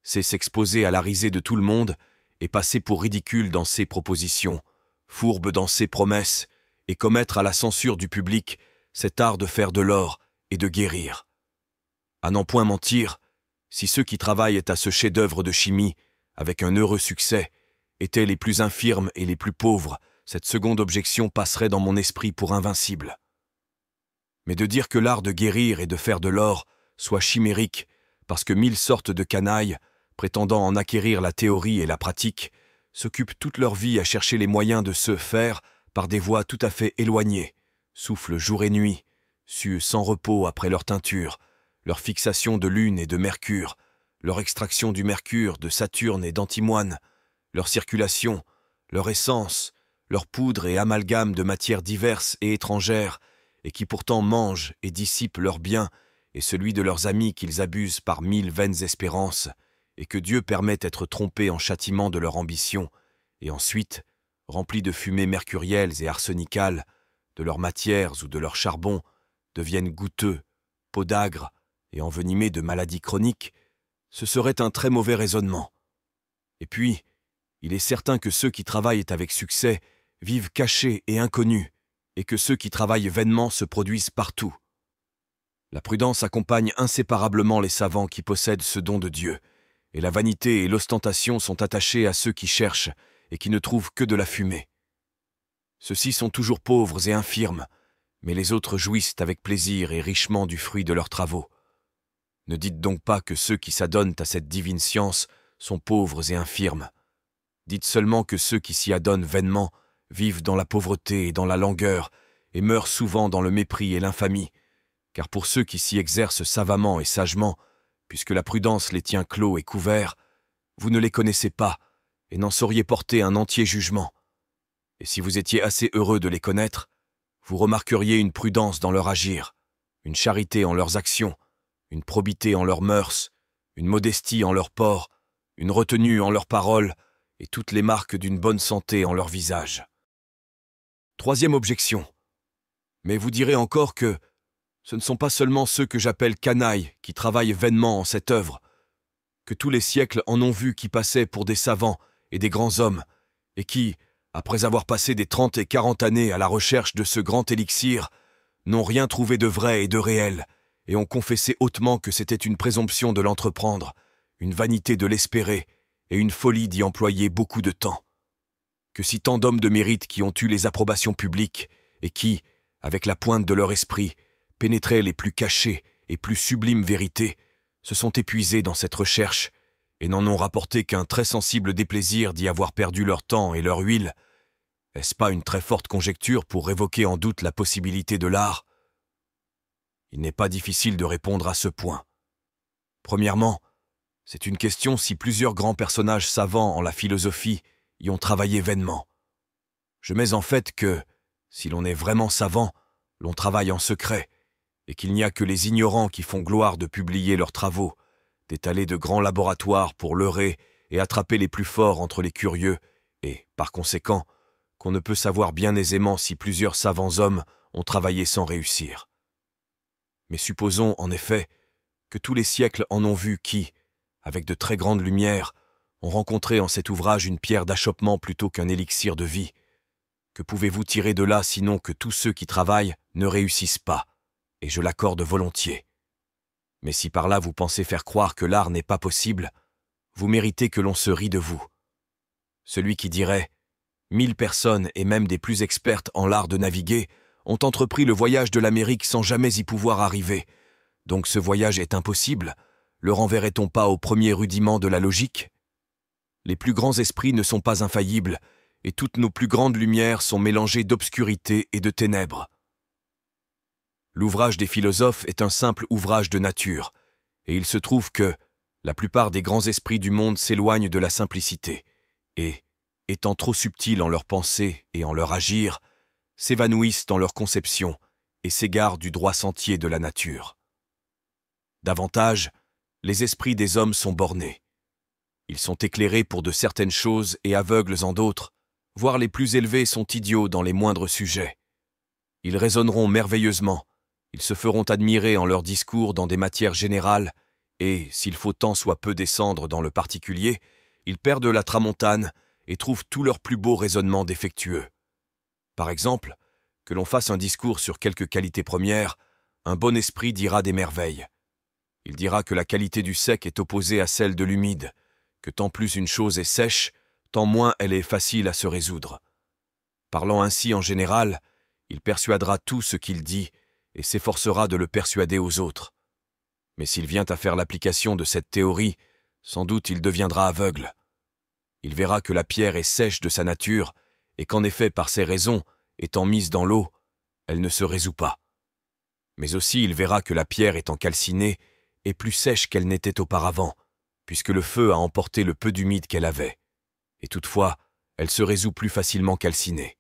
c'est s'exposer à la risée de tout le monde et passer pour ridicule dans ses propositions, fourbe dans ses promesses, et commettre à la censure du public cet art de faire de l'or et de guérir. À n'en point mentir, si ceux qui travaillent à ce chef-d'œuvre de chimie, avec un heureux succès, étaient les plus infirmes et les plus pauvres, cette seconde objection passerait dans mon esprit pour invincible. Mais de dire que l'art de guérir et de faire de l'or soit chimérique, parce que 1000 sortes de canailles, prétendant en acquérir la théorie et la pratique, s'occupent toute leur vie à chercher les moyens de se faire par des voies tout à fait éloignées, soufflent jour et nuit, suent sans repos après leur teinture, leur fixation de lune et de mercure, leur extraction du mercure, de Saturne et d'antimoine, leur circulation, leur essence, leur poudre et amalgame de matières diverses et étrangères, et qui pourtant mangent et dissipent leurs biens et celui de leurs amis qu'ils abusent par 1000 vaines espérances, et que Dieu permet d'être trompés en châtiment de leur ambition, et ensuite, remplis de fumées mercurielles et arsenicales, de leurs matières ou de leur charbon, deviennent goûteux, podagres et envenimés de maladies chroniques, ce serait un très mauvais raisonnement. Et puis, il est certain que ceux qui travaillent avec succès vivent cachés et inconnus, et que ceux qui travaillent vainement se produisent partout. La prudence accompagne inséparablement les savants qui possèdent ce don de Dieu, et la vanité et l'ostentation sont attachées à ceux qui cherchent et qui ne trouvent que de la fumée. Ceux-ci sont toujours pauvres et infirmes, mais les autres jouissent avec plaisir et richement du fruit de leurs travaux. Ne dites donc pas que ceux qui s'adonnent à cette divine science sont pauvres et infirmes. Dites seulement que ceux qui s'y adonnent vainement vivent dans la pauvreté et dans la langueur, et meurent souvent dans le mépris et l'infamie, car pour ceux qui s'y exercent savamment et sagement, puisque la prudence les tient clos et couverts, vous ne les connaissez pas, et n'en sauriez porter un entier jugement. Et si vous étiez assez heureux de les connaître, vous remarqueriez une prudence dans leur agir, une charité en leurs actions, une probité en leurs mœurs, une modestie en leurs pores, une retenue en leurs paroles, et toutes les marques d'une bonne santé en leur visage. Troisième objection. Mais vous direz encore que, Ce ne sont pas seulement ceux que j'appelle canailles qui travaillent vainement en cette œuvre, que tous les siècles en ont vu qui passaient pour des savants et des grands hommes, et qui, après avoir passé des 30 et 40 années à la recherche de ce grand élixir, n'ont rien trouvé de vrai et de réel, et ont confessé hautement que c'était une présomption de l'entreprendre, une vanité de l'espérer, et une folie d'y employer beaucoup de temps. Que si tant d'hommes de mérite qui ont eu les approbations publiques, et qui, avec la pointe de leur esprit, pénétraient les plus cachées et plus sublimes vérités, se sont épuisés dans cette recherche, et n'en ont rapporté qu'un très sensible déplaisir d'y avoir perdu leur temps et leur huile, est-ce pas une très forte conjecture pour révoquer en doute la possibilité de l'art? Il n'est pas difficile de répondre à ce point. Premièrement, c'est une question si plusieurs grands personnages savants en la philosophie y ont travaillé vainement. Je mets en fait que, si l'on est vraiment savant, l'on travaille en secret, et qu'il n'y a que les ignorants qui font gloire de publier leurs travaux, d'étaler de grands laboratoires pour leurrer et attraper les plus forts entre les curieux, et, par conséquent, qu'on ne peut savoir bien aisément si plusieurs savants hommes ont travaillé sans réussir. Mais supposons, en effet, que tous les siècles en ont vu qui, avec de très grandes lumières, ont rencontré en cet ouvrage une pierre d'achoppement plutôt qu'un élixir de vie. Que pouvez-vous tirer de là sinon que tous ceux qui travaillent ne réussissent pas, et je l'accorde volontiers. Mais si par là vous pensez faire croire que l'art n'est pas possible, vous méritez que l'on se rie de vous. Celui qui dirait « 1000 personnes, et même des plus expertes en l'art de naviguer, ont entrepris le voyage de l'Amérique sans jamais y pouvoir arriver. Donc ce voyage est impossible, le renverrait-on pas au premier rudiment de la logique? Les plus grands esprits ne sont pas infaillibles, et toutes nos plus grandes lumières sont mélangées d'obscurité et de ténèbres. L'ouvrage des philosophes est un simple ouvrage de nature, et il se trouve que la plupart des grands esprits du monde s'éloignent de la simplicité, et, étant trop subtils en leur pensée et en leur agir, s'évanouissent dans leur conception et s'égarent du droit sentier de la nature. Davantage, les esprits des hommes sont bornés. Ils sont éclairés pour de certaines choses et aveugles en d'autres, voire les plus élevés sont idiots dans les moindres sujets. Ils raisonneront merveilleusement, ils se feront admirer en leurs discours dans des matières générales, et, s'il faut tant soit peu descendre dans le particulier, ils perdent la tramontane et trouvent tous leurs plus beaux raisonnements défectueux. Par exemple, que l'on fasse un discours sur quelque qualité première, un bon esprit dira des merveilles. Il dira que la qualité du sec est opposée à celle de l'humide, que tant plus une chose est sèche, tant moins elle est facile à se résoudre. Parlant ainsi en général, il persuadera tout ce qu'il dit et s'efforcera de le persuader aux autres. Mais s'il vient à faire l'application de cette théorie, sans doute il deviendra aveugle. Il verra que la pierre est sèche de sa nature et qu'en effet, par ses raisons, étant mise dans l'eau, elle ne se résout pas. Mais aussi il verra que la pierre étant calcinée est plus sèche qu'elle n'était auparavant, puisque le feu a emporté le peu d'humide qu'elle avait. Et toutefois, elle se résout plus facilement calcinée.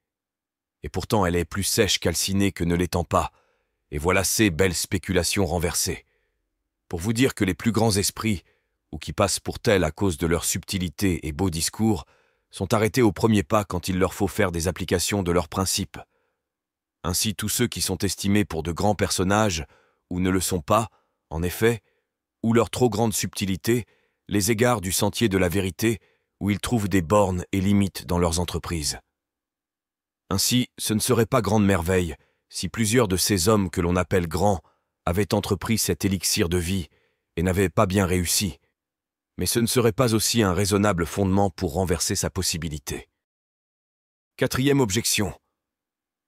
Et pourtant elle est plus sèche calcinée que ne l'étant pas, et voilà ces belles spéculations renversées. Pour vous dire que les plus grands esprits, ou qui passent pour tels à cause de leur subtilité et beaux discours, sont arrêtés au premier pas quand il leur faut faire des applications de leurs principes. Ainsi tous ceux qui sont estimés pour de grands personnages, ou ne le sont pas, en effet, ou leur trop grande subtilité, les égarent du sentier de la vérité, où ils trouvent des bornes et limites dans leurs entreprises. Ainsi, ce ne serait pas grande merveille si plusieurs de ces hommes que l'on appelle grands avaient entrepris cet élixir de vie et n'avaient pas bien réussi, mais ce ne serait pas aussi un raisonnable fondement pour renverser sa possibilité. Quatrième objection.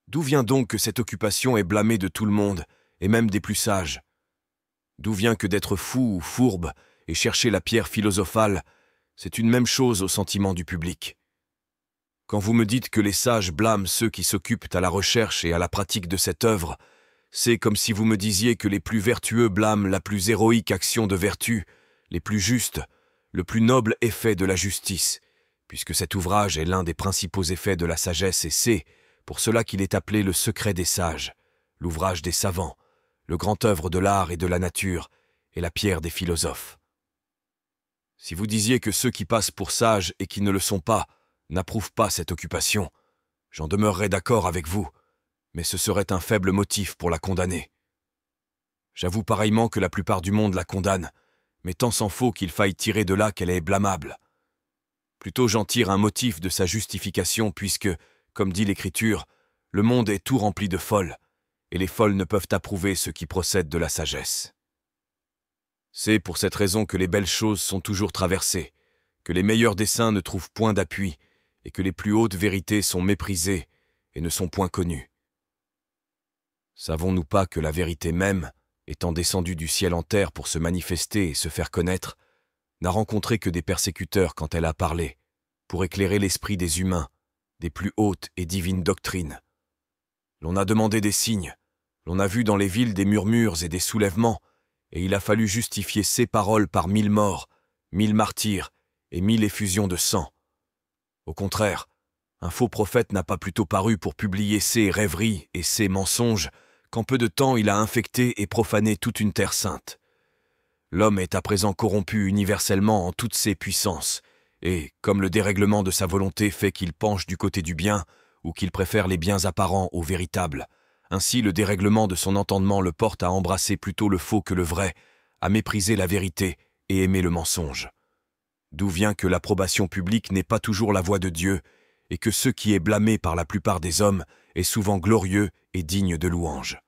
D'où vient donc que cette occupation est blâmée de tout le monde, et même des plus sages? D'où vient que d'être fou ou fourbe et chercher la pierre philosophale, c'est une même chose au sentiment du public? Quand vous me dites que les sages blâment ceux qui s'occupent à la recherche et à la pratique de cette œuvre, c'est comme si vous me disiez que les plus vertueux blâment la plus héroïque action de vertu, les plus justes, le plus noble effet de la justice, puisque cet ouvrage est l'un des principaux effets de la sagesse et c'est, pour cela qu'il est appelé le secret des sages, l'ouvrage des savants, le grand œuvre de l'art et de la nature, et la pierre des philosophes. Si vous disiez que ceux qui passent pour sages et qui ne le sont pas n'approuvent pas cette occupation, j'en demeurerais d'accord avec vous, mais ce serait un faible motif pour la condamner. J'avoue pareillement que la plupart du monde la condamne, mais tant s'en faut qu'il faille tirer de là qu'elle est blâmable. Plutôt j'en tire un motif de sa justification puisque, comme dit l'Écriture, le monde est tout rempli de folles, et les folles ne peuvent approuver ce qui procède de la sagesse. C'est pour cette raison que les belles choses sont toujours traversées, que les meilleurs desseins ne trouvent point d'appui, et que les plus hautes vérités sont méprisées et ne sont point connues. Savons-nous pas que la vérité même, étant descendue du ciel en terre pour se manifester et se faire connaître, n'a rencontré que des persécuteurs quand elle a parlé, pour éclairer l'esprit des humains, des plus hautes et divines doctrines. L'on a demandé des signes, l'on a vu dans les villes des murmures et des soulèvements, et il a fallu justifier ces paroles par 1000 morts, 1000 martyrs et 1000 effusions de sang. Au contraire, un faux prophète n'a pas plutôt paru pour publier ses rêveries et ses mensonges qu'en peu de temps il a infecté et profané toute une terre sainte. L'homme est à présent corrompu universellement en toutes ses puissances, et, comme le dérèglement de sa volonté fait qu'il penche du côté du bien, ou qu'il préfère les biens apparents aux véritables, ainsi le dérèglement de son entendement le porte à embrasser plutôt le faux que le vrai, à mépriser la vérité et aimer le mensonge. D'où vient que l'approbation publique n'est pas toujours la voix de Dieu, et que ce qui est blâmé par la plupart des hommes est souvent glorieux et digne de louange.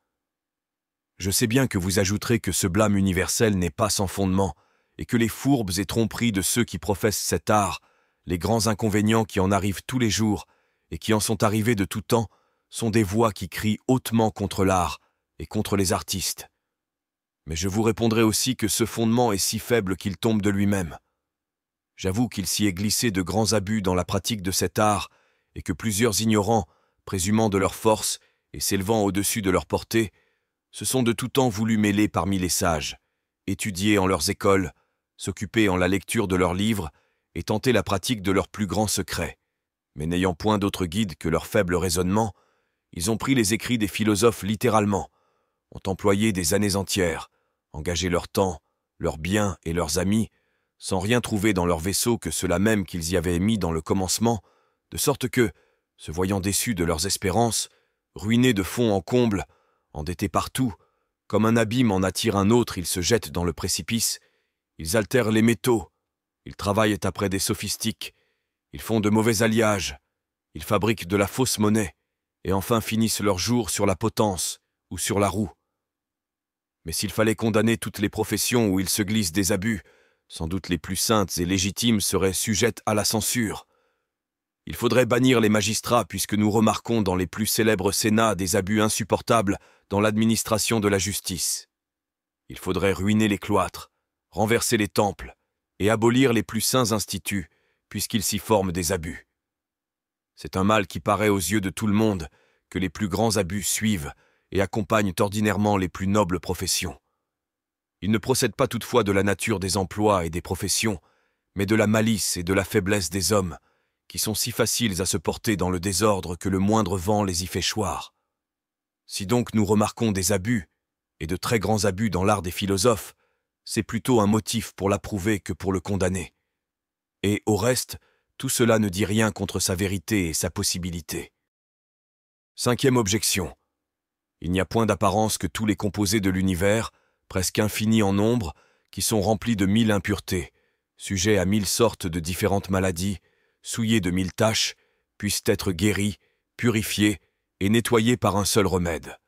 Je sais bien que vous ajouterez que ce blâme universel n'est pas sans fondement, et que les fourbes et tromperies de ceux qui professent cet art, les grands inconvénients qui en arrivent tous les jours, et qui en sont arrivés de tout temps, sont des voix qui crient hautement contre l'art et contre les artistes. Mais je vous répondrai aussi que ce fondement est si faible qu'il tombe de lui-même. J'avoue qu'il s'y est glissé de grands abus dans la pratique de cet art, et que plusieurs ignorants, présumant de leur force et s'élevant au-dessus de leur portée, se sont de tout temps voulu mêler parmi les sages, étudier en leurs écoles, s'occuper en la lecture de leurs livres et tenter la pratique de leurs plus grands secrets. Mais n'ayant point d'autre guide que leur faible raisonnement, ils ont pris les écrits des philosophes littéralement, ont employé des années entières, engagé leur temps, leurs biens et leurs amis, sans rien trouver dans leur vaisseau que cela même qu'ils y avaient mis dans le commencement, de sorte que, se voyant déçus de leurs espérances, ruinés de fond en comble, endettés partout, comme un abîme en attire un autre, ils se jettent dans le précipice, ils altèrent les métaux, ils travaillent après des sophistiques, ils font de mauvais alliages, ils fabriquent de la fausse monnaie, et enfin finissent leur jour sur la potence ou sur la roue. Mais s'il fallait condamner toutes les professions où il se glisse des abus, sans doute les plus saintes et légitimes seraient sujettes à la censure. Il faudrait bannir les magistrats puisque nous remarquons dans les plus célèbres sénats des abus insupportables dans l'administration de la justice. Il faudrait ruiner les cloîtres, renverser les temples et abolir les plus saints instituts puisqu'ils s'y forment des abus. C'est un mal qui paraît aux yeux de tout le monde que les plus grands abus suivent et accompagnent ordinairement les plus nobles professions. Il ne procède pas toutefois de la nature des emplois et des professions, mais de la malice et de la faiblesse des hommes, qui sont si faciles à se porter dans le désordre que le moindre vent les y fait choir. Si donc nous remarquons des abus, et de très grands abus dans l'art des philosophes, c'est plutôt un motif pour l'approuver que pour le condamner. Et, au reste, tout cela ne dit rien contre sa vérité et sa possibilité. Cinquième objection. Il n'y a point d'apparence que tous les composés de l'univers, presque infinis en nombre, qui sont remplis de 1000 impuretés, sujets à 1000 sortes de différentes maladies, souillés de 1000 taches, puissent être guéris, purifiés et nettoyés par un seul remède.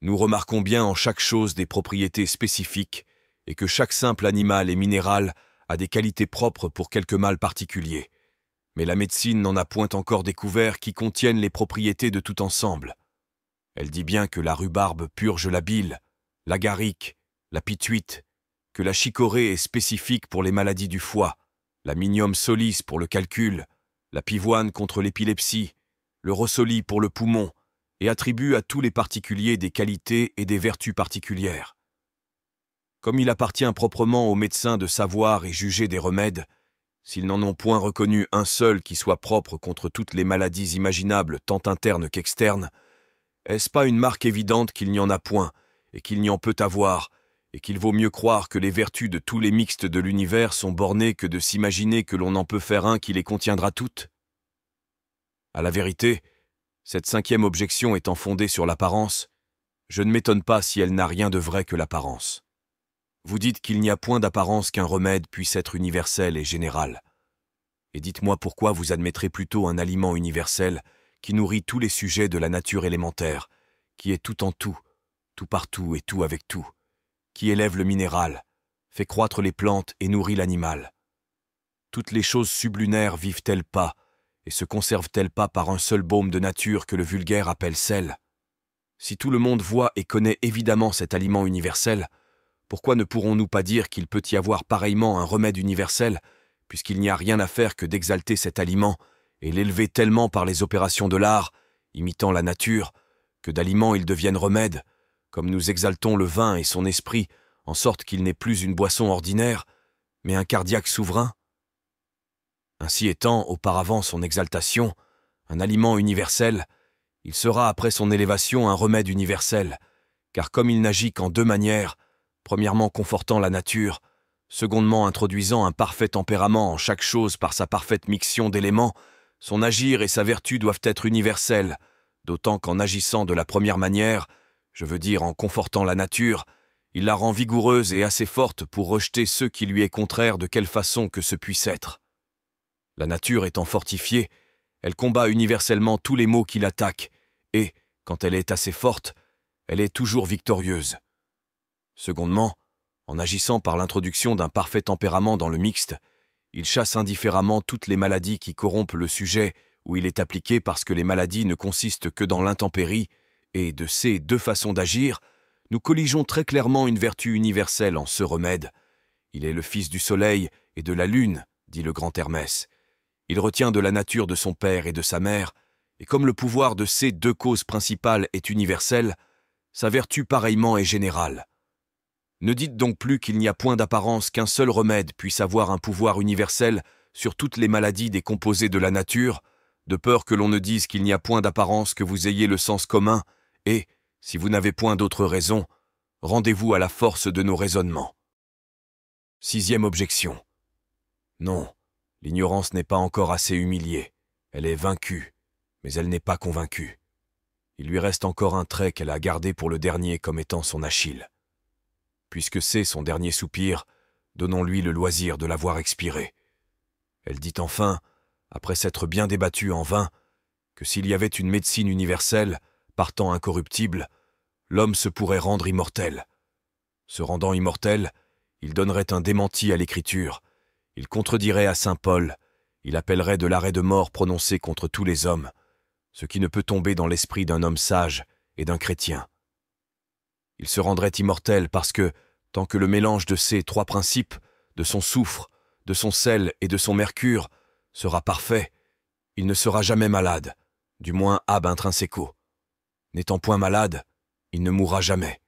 Nous remarquons bien en chaque chose des propriétés spécifiques et que chaque simple animal et minéral a des qualités propres pour quelque mal particulier. Mais la médecine n'en a point encore découvert qui contiennent les propriétés de tout ensemble. Elle dit bien que la rhubarbe purge la bile, l'agaric, la pituite, que la chicorée est spécifique pour les maladies du foie, l'aminium solis pour le calcul, la pivoine contre l'épilepsie, le rossoli pour le poumon, et attribue à tous les particuliers des qualités et des vertus particulières. Comme il appartient proprement aux médecins de savoir et juger des remèdes, s'ils n'en ont point reconnu un seul qui soit propre contre toutes les maladies imaginables tant internes qu'externes, est-ce pas une marque évidente qu'il n'y en a point, et qu'il n'y en peut avoir, et qu'il vaut mieux croire que les vertus de tous les mixtes de l'univers sont bornées que de s'imaginer que l'on en peut faire un qui les contiendra toutes? À la vérité, cette cinquième objection étant fondée sur l'apparence, Je ne m'étonne pas si elle n'a rien de vrai que l'apparence. Vous dites qu'il n'y a point d'apparence qu'un remède puisse être universel et général. Et dites-moi pourquoi vous admettrez plutôt un aliment universel qui nourrit tous les sujets de la nature élémentaire, qui est tout en tout partout et tout avec tout, qui élève le minéral, fait croître les plantes et nourrit l'animal. Toutes les choses sublunaires vivent-elles pas et se conservent-elles pas par un seul baume de nature que le vulgaire appelle sel? Si tout le monde voit et connaît évidemment cet aliment universel, pourquoi ne pourrons-nous pas dire qu'il peut y avoir pareillement un remède universel, puisqu'il n'y a rien à faire que d'exalter cet aliment et l'élever tellement par les opérations de l'art, imitant la nature, que d'aliment il devienne remède, comme nous exaltons le vin et son esprit, en sorte qu'il n'est plus une boisson ordinaire, mais un cardiaque souverain? Ainsi étant, auparavant son exaltation, un aliment universel, il sera après son élévation un remède universel, car comme il n'agit qu'en deux manières, premièrement confortant la nature, secondement introduisant un parfait tempérament en chaque chose par sa parfaite mixion d'éléments, son agir et sa vertu doivent être universels, d'autant qu'en agissant de la première manière, je veux dire en confortant la nature, il la rend vigoureuse et assez forte pour rejeter ceux qui lui est contraire de quelle façon que ce puisse être. La nature étant fortifiée, elle combat universellement tous les maux qui l'attaquent, et, quand elle est assez forte, elle est toujours victorieuse. Secondement, en agissant par l'introduction d'un parfait tempérament dans le mixte, il chasse indifféremment toutes les maladies qui corrompent le sujet où il est appliqué parce que les maladies ne consistent que dans l'intempérie, et de ces deux façons d'agir, nous colligeons très clairement une vertu universelle en ce remède. Il est le fils du soleil et de la lune, dit le grand Hermès. Il retient de la nature de son père et de sa mère, et comme le pouvoir de ces deux causes principales est universel, sa vertu pareillement est générale. Ne dites donc plus qu'il n'y a point d'apparence qu'un seul remède puisse avoir un pouvoir universel sur toutes les maladies des composés de la nature, de peur que l'on ne dise qu'il n'y a point d'apparence que vous ayez le sens commun, et, si vous n'avez point d'autre raison, rendez-vous à la force de nos raisonnements. Sixième objection. Non, l'ignorance n'est pas encore assez humiliée. Elle est vaincue, mais elle n'est pas convaincue. Il lui reste encore un trait qu'elle a gardé pour le dernier comme étant son Achille. Puisque c'est son dernier soupir, donnons-lui le loisir de la voir expirer. Elle dit enfin, après s'être bien débattue en vain, que s'il y avait une médecine universelle, partant incorruptible, l'homme se pourrait rendre immortel. Se rendant immortel, il donnerait un démenti à l'Écriture, il contredirait à saint Paul, il appellerait de l'arrêt de mort prononcé contre tous les hommes, ce qui ne peut tomber dans l'esprit d'un homme sage et d'un chrétien. Il se rendrait immortel parce que, tant que le mélange de ces trois principes, de son soufre, de son sel et de son mercure, sera parfait, il ne sera jamais malade, du moins ab intrinsèco. N'étant point malade, il ne mourra jamais.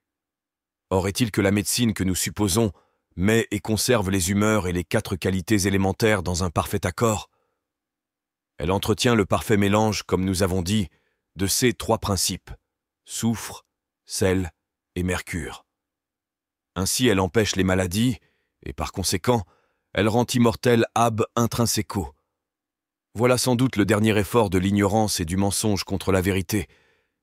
Or est-il que la médecine que nous supposons met et conserve les humeurs et les quatre qualités élémentaires dans un parfait accord? Elle entretient le parfait mélange, comme nous avons dit, de ces trois principes, soufre, sel et mercure. Ainsi elle empêche les maladies, et par conséquent, elle rend immortel ab intrinsèco. Voilà sans doute le dernier effort de l'ignorance et du mensonge contre la vérité,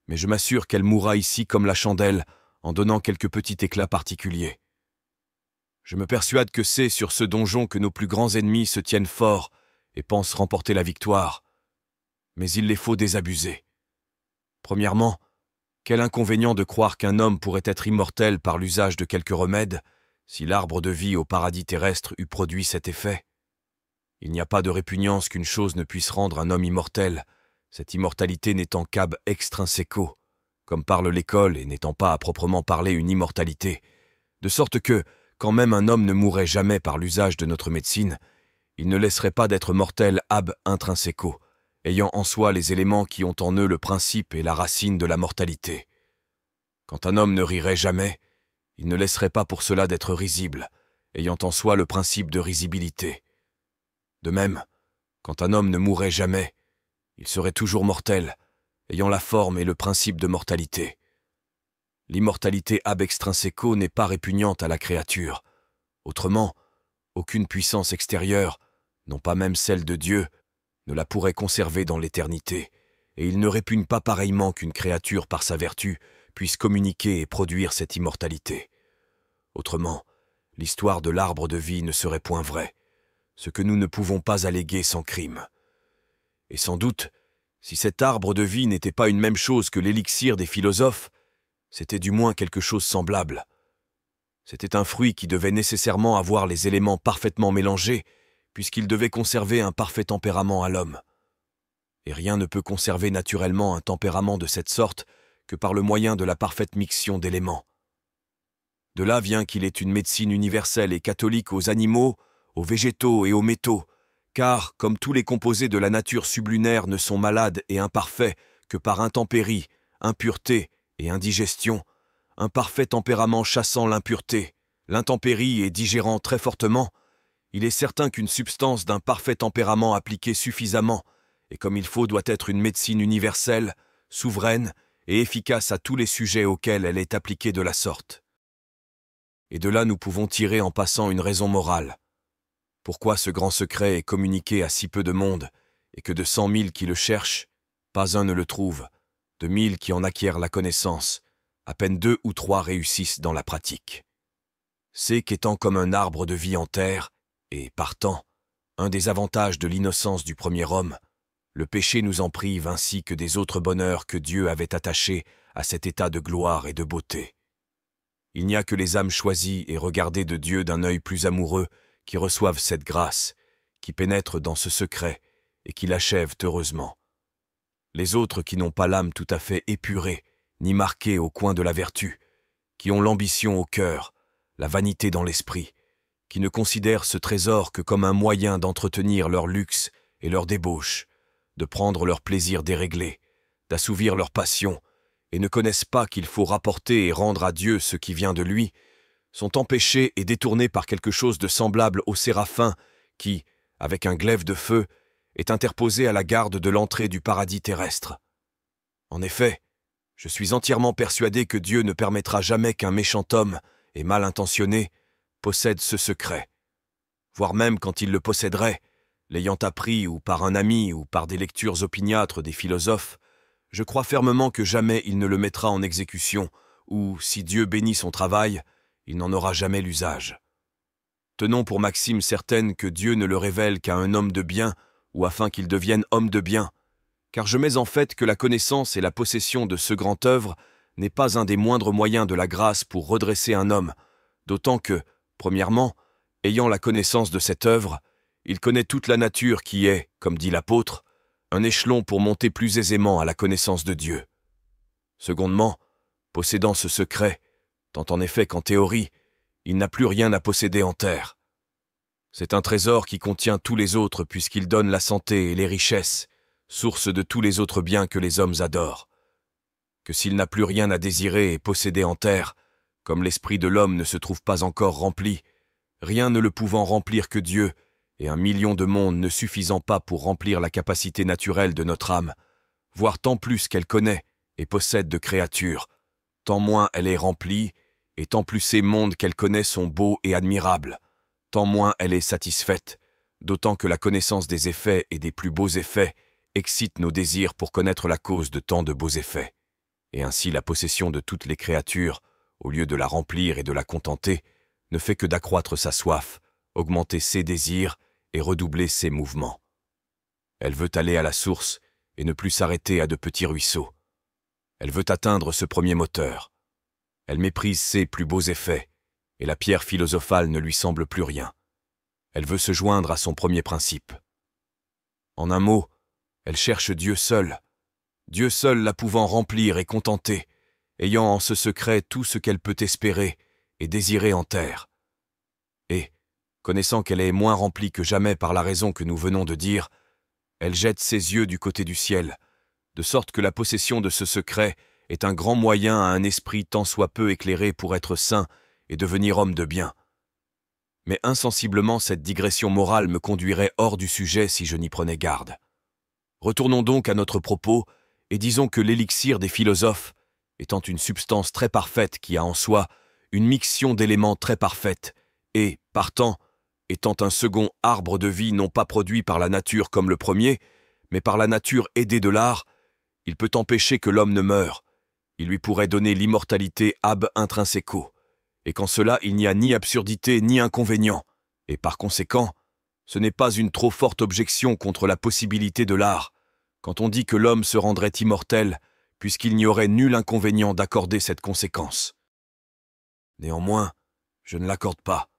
mais je m'assure qu'elle mourra ici comme la chandelle, en donnant quelques petits éclats particuliers. Je me persuade que c'est sur ce donjon que nos plus grands ennemis se tiennent forts et pensent remporter la victoire. Mais il les faut désabuser. Premièrement, quel inconvénient de croire qu'un homme pourrait être immortel par l'usage de quelques remèdes, si l'arbre de vie au paradis terrestre eût produit cet effet. Il n'y a pas de répugnance qu'une chose ne puisse rendre un homme immortel, cette immortalité n'étant qu'ab extrinsèco, comme parle l'école et n'étant pas à proprement parler une immortalité, de sorte que, quand même un homme ne mourrait jamais par l'usage de notre médecine, il ne laisserait pas d'être mortel ab intrinsèco, ayant en soi les éléments qui ont en eux le principe et la racine de la mortalité. Quand un homme ne rirait jamais, il ne laisserait pas pour cela d'être risible, ayant en soi le principe de risibilité. De même, quand un homme ne mourrait jamais, il serait toujours mortel, ayant la forme et le principe de mortalité. L'immortalité ab extrinsèco n'est pas répugnante à la créature. Autrement, aucune puissance extérieure, non pas même celle de Dieu, ne la pourrait conserver dans l'éternité, et il ne répugne pas pareillement qu'une créature par sa vertu puisse communiquer et produire cette immortalité. Autrement, l'histoire de l'arbre de vie ne serait point vraie, ce que nous ne pouvons pas alléguer sans crime. Et sans doute, si cet arbre de vie n'était pas une même chose que l'élixir des philosophes, c'était du moins quelque chose semblable. C'était un fruit qui devait nécessairement avoir les éléments parfaitement mélangés, puisqu'il devait conserver un parfait tempérament à l'homme. Et rien ne peut conserver naturellement un tempérament de cette sorte que par le moyen de la parfaite mixion d'éléments. De là vient qu'il est une médecine universelle et catholique aux animaux, aux végétaux et aux métaux, car, comme tous les composés de la nature sublunaire ne sont malades et imparfaits que par intempérie, impureté et indigestion, un parfait tempérament chassant l'impureté, l'intempérie et digérant très fortement, il est certain qu'une substance d'un parfait tempérament appliquée suffisamment, et comme il faut, doit être une médecine universelle, souveraine et efficace à tous les sujets auxquels elle est appliquée de la sorte. Et de là nous pouvons tirer en passant une raison morale. Pourquoi ce grand secret est communiqué à si peu de monde, et que de 100 000 qui le cherchent, pas un ne le trouve, de 1000 qui en acquièrent la connaissance, à peine 2 ou 3 réussissent dans la pratique. C'est qu'étant comme un arbre de vie en terre, et, partant, un des avantages de l'innocence du premier homme, le péché nous en prive ainsi que des autres bonheurs que Dieu avait attachés à cet état de gloire et de beauté. Il n'y a que les âmes choisies et regardées de Dieu d'un œil plus amoureux qui reçoivent cette grâce, qui pénètrent dans ce secret et qui l'achèvent heureusement. Les autres qui n'ont pas l'âme tout à fait épurée, ni marquée au coin de la vertu, qui ont l'ambition au cœur, la vanité dans l'esprit, qui ne considèrent ce trésor que comme un moyen d'entretenir leur luxe et leur débauche, de prendre leur plaisir déréglé, d'assouvir leur passion, et ne connaissent pas qu'il faut rapporter et rendre à Dieu ce qui vient de lui, sont empêchés et détournés par quelque chose de semblable au séraphin qui, avec un glaive de feu, est interposé à la garde de l'entrée du paradis terrestre. En effet, je suis entièrement persuadé que Dieu ne permettra jamais qu'un méchant homme, et mal intentionné, possède ce secret. Voire même quand il le posséderait, l'ayant appris ou par un ami ou par des lectures opiniâtres des philosophes, je crois fermement que jamais il ne le mettra en exécution, ou, si Dieu bénit son travail, il n'en aura jamais l'usage. Tenons pour maxime certaine que Dieu ne le révèle qu'à un homme de bien, ou afin qu'il devienne homme de bien, car je mets en fait que la connaissance et la possession de ce grand œuvre n'est pas un des moindres moyens de la grâce pour redresser un homme, d'autant que, premièrement, ayant la connaissance de cette œuvre, il connaît toute la nature qui est, comme dit l'apôtre, un échelon pour monter plus aisément à la connaissance de Dieu. Secondement, possédant ce secret, tant en effet qu'en théorie, il n'a plus rien à posséder en terre. C'est un trésor qui contient tous les autres puisqu'il donne la santé et les richesses, source de tous les autres biens que les hommes adorent. Que s'il n'a plus rien à désirer et posséder en terre, comme l'esprit de l'homme ne se trouve pas encore rempli, rien ne le pouvant remplir que Dieu, et 1 million de mondes ne suffisant pas pour remplir la capacité naturelle de notre âme, voire tant plus qu'elle connaît et possède de créatures, tant moins elle est remplie, et tant plus ces mondes qu'elle connaît sont beaux et admirables, tant moins elle est satisfaite, d'autant que la connaissance des effets et des plus beaux effets excite nos désirs pour connaître la cause de tant de beaux effets. Et ainsi la possession de toutes les créatures, au lieu de la remplir et de la contenter, ne fait que d'accroître sa soif, augmenter ses désirs et redoubler ses mouvements. Elle veut aller à la source et ne plus s'arrêter à de petits ruisseaux. Elle veut atteindre ce premier moteur. Elle méprise ses plus beaux effets, et la pierre philosophale ne lui semble plus rien. Elle veut se joindre à son premier principe. En un mot, elle cherche Dieu seul la pouvant remplir et contenter, ayant en ce secret tout ce qu'elle peut espérer et désirer en terre. Et, connaissant qu'elle est moins remplie que jamais par la raison que nous venons de dire, elle jette ses yeux du côté du ciel, de sorte que la possession de ce secret est un grand moyen à un esprit tant soit peu éclairé pour être saint et devenir homme de bien. Mais insensiblement cette digression morale me conduirait hors du sujet si je n'y prenais garde. Retournons donc à notre propos, et disons que l'élixir des philosophes, étant une substance très parfaite qui a en soi une mixion d'éléments très parfaite, et, partant, étant un second arbre de vie non pas produit par la nature comme le premier, mais par la nature aidée de l'art, il peut empêcher que l'homme ne meure, il lui pourrait donner l'immortalité ab intrinsèco, et qu'en cela il n'y a ni absurdité ni inconvénient, et par conséquent, ce n'est pas une trop forte objection contre la possibilité de l'art, quand on dit que l'homme se rendrait immortel, puisqu'il n'y aurait nul inconvénient d'accorder cette conséquence. Néanmoins, je ne l'accorde pas.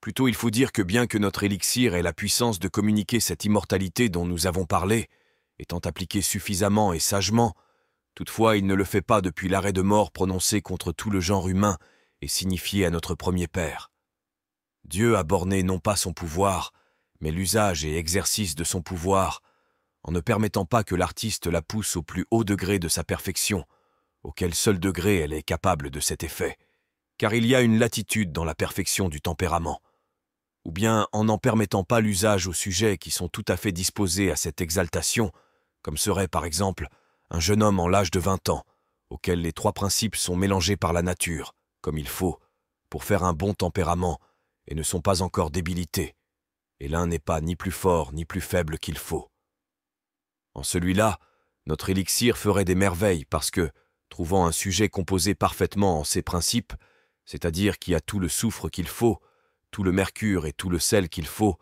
Plutôt il faut dire que bien que notre élixir ait la puissance de communiquer cette immortalité dont nous avons parlé, étant appliqué suffisamment et sagement, toutefois il ne le fait pas depuis l'arrêt de mort prononcé contre tout le genre humain et signifié à notre premier père. Dieu a borné non pas son pouvoir, mais l'usage et exercice de son pouvoir, en ne permettant pas que l'artiste la pousse au plus haut degré de sa perfection, auquel seul degré elle est capable de cet effet, car il y a une latitude dans la perfection du tempérament, ou bien en n'en permettant pas l'usage aux sujets qui sont tout à fait disposés à cette exaltation, comme serait par exemple un jeune homme en l'âge de 20 ans, auquel les 3 principes sont mélangés par la nature, comme il faut, pour faire un bon tempérament, et ne sont pas encore débilités, et l'un n'est pas ni plus fort ni plus faible qu'il faut. En celui-là, notre élixir ferait des merveilles parce que, trouvant un sujet composé parfaitement en ses principes, c'est-à-dire qui a tout le soufre qu'il faut, tout le mercure et tout le sel qu'il faut,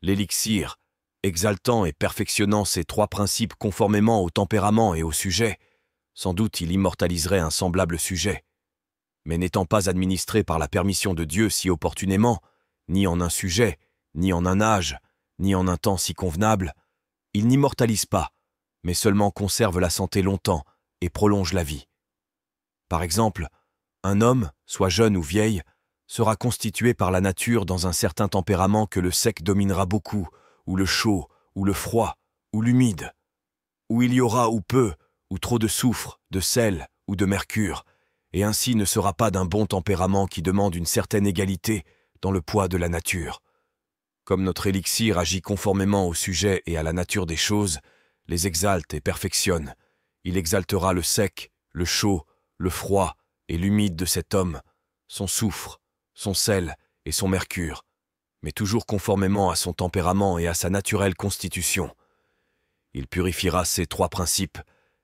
l'élixir, exaltant et perfectionnant ces 3 principes conformément au tempérament et au sujet, sans doute il immortaliserait un semblable sujet. Mais n'étant pas administré par la permission de Dieu si opportunément, ni en un sujet, ni en un âge, ni en un temps si convenable, il n'immortalise pas, mais seulement conserve la santé longtemps et prolonge la vie. Par exemple, un homme, soit jeune ou vieil, sera constitué par la nature dans un certain tempérament que le sec dominera beaucoup, ou le chaud, ou le froid, ou l'humide, où il y aura ou peu, ou trop de soufre, de sel ou de mercure, et ainsi ne sera pas d'un bon tempérament qui demande une certaine égalité dans le poids de la nature. Comme notre élixir agit conformément au sujet et à la nature des choses, les exalte et perfectionne, il exaltera le sec, le chaud, le froid et l'humide de cet homme, son soufre, son sel et son mercure, mais toujours conformément à son tempérament et à sa naturelle constitution. Il purifiera ces 3 principes,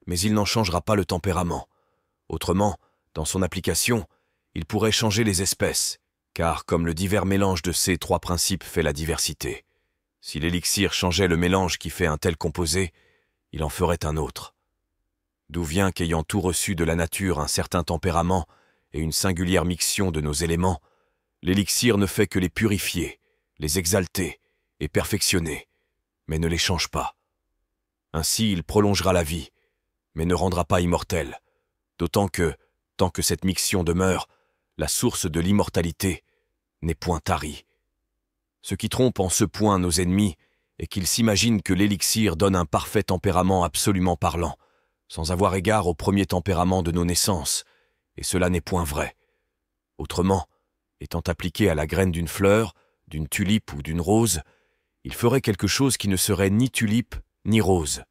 mais il n'en changera pas le tempérament. Autrement, dans son application, il pourrait changer les espèces, car comme le divers mélange de ces 3 principes fait la diversité, si l'élixir changeait le mélange qui fait un tel composé, il en ferait un autre. D'où vient qu'ayant tout reçu de la nature un certain tempérament et une singulière mixion de nos éléments, l'élixir ne fait que les purifier, les exalter et perfectionner, mais ne les change pas. Ainsi il prolongera la vie, mais ne rendra pas immortel, d'autant que, tant que cette mixion demeure, la source de l'immortalité n'est point tarie. Ce qui trompe en ce point nos ennemis est qu'ils s'imaginent que l'élixir donne un parfait tempérament absolument parlant, sans avoir égard au premier tempérament de nos naissances, et cela n'est point vrai. Autrement, étant appliqué à la graine d'une fleur, d'une tulipe ou d'une rose, il ferait quelque chose qui ne serait ni tulipe ni rose.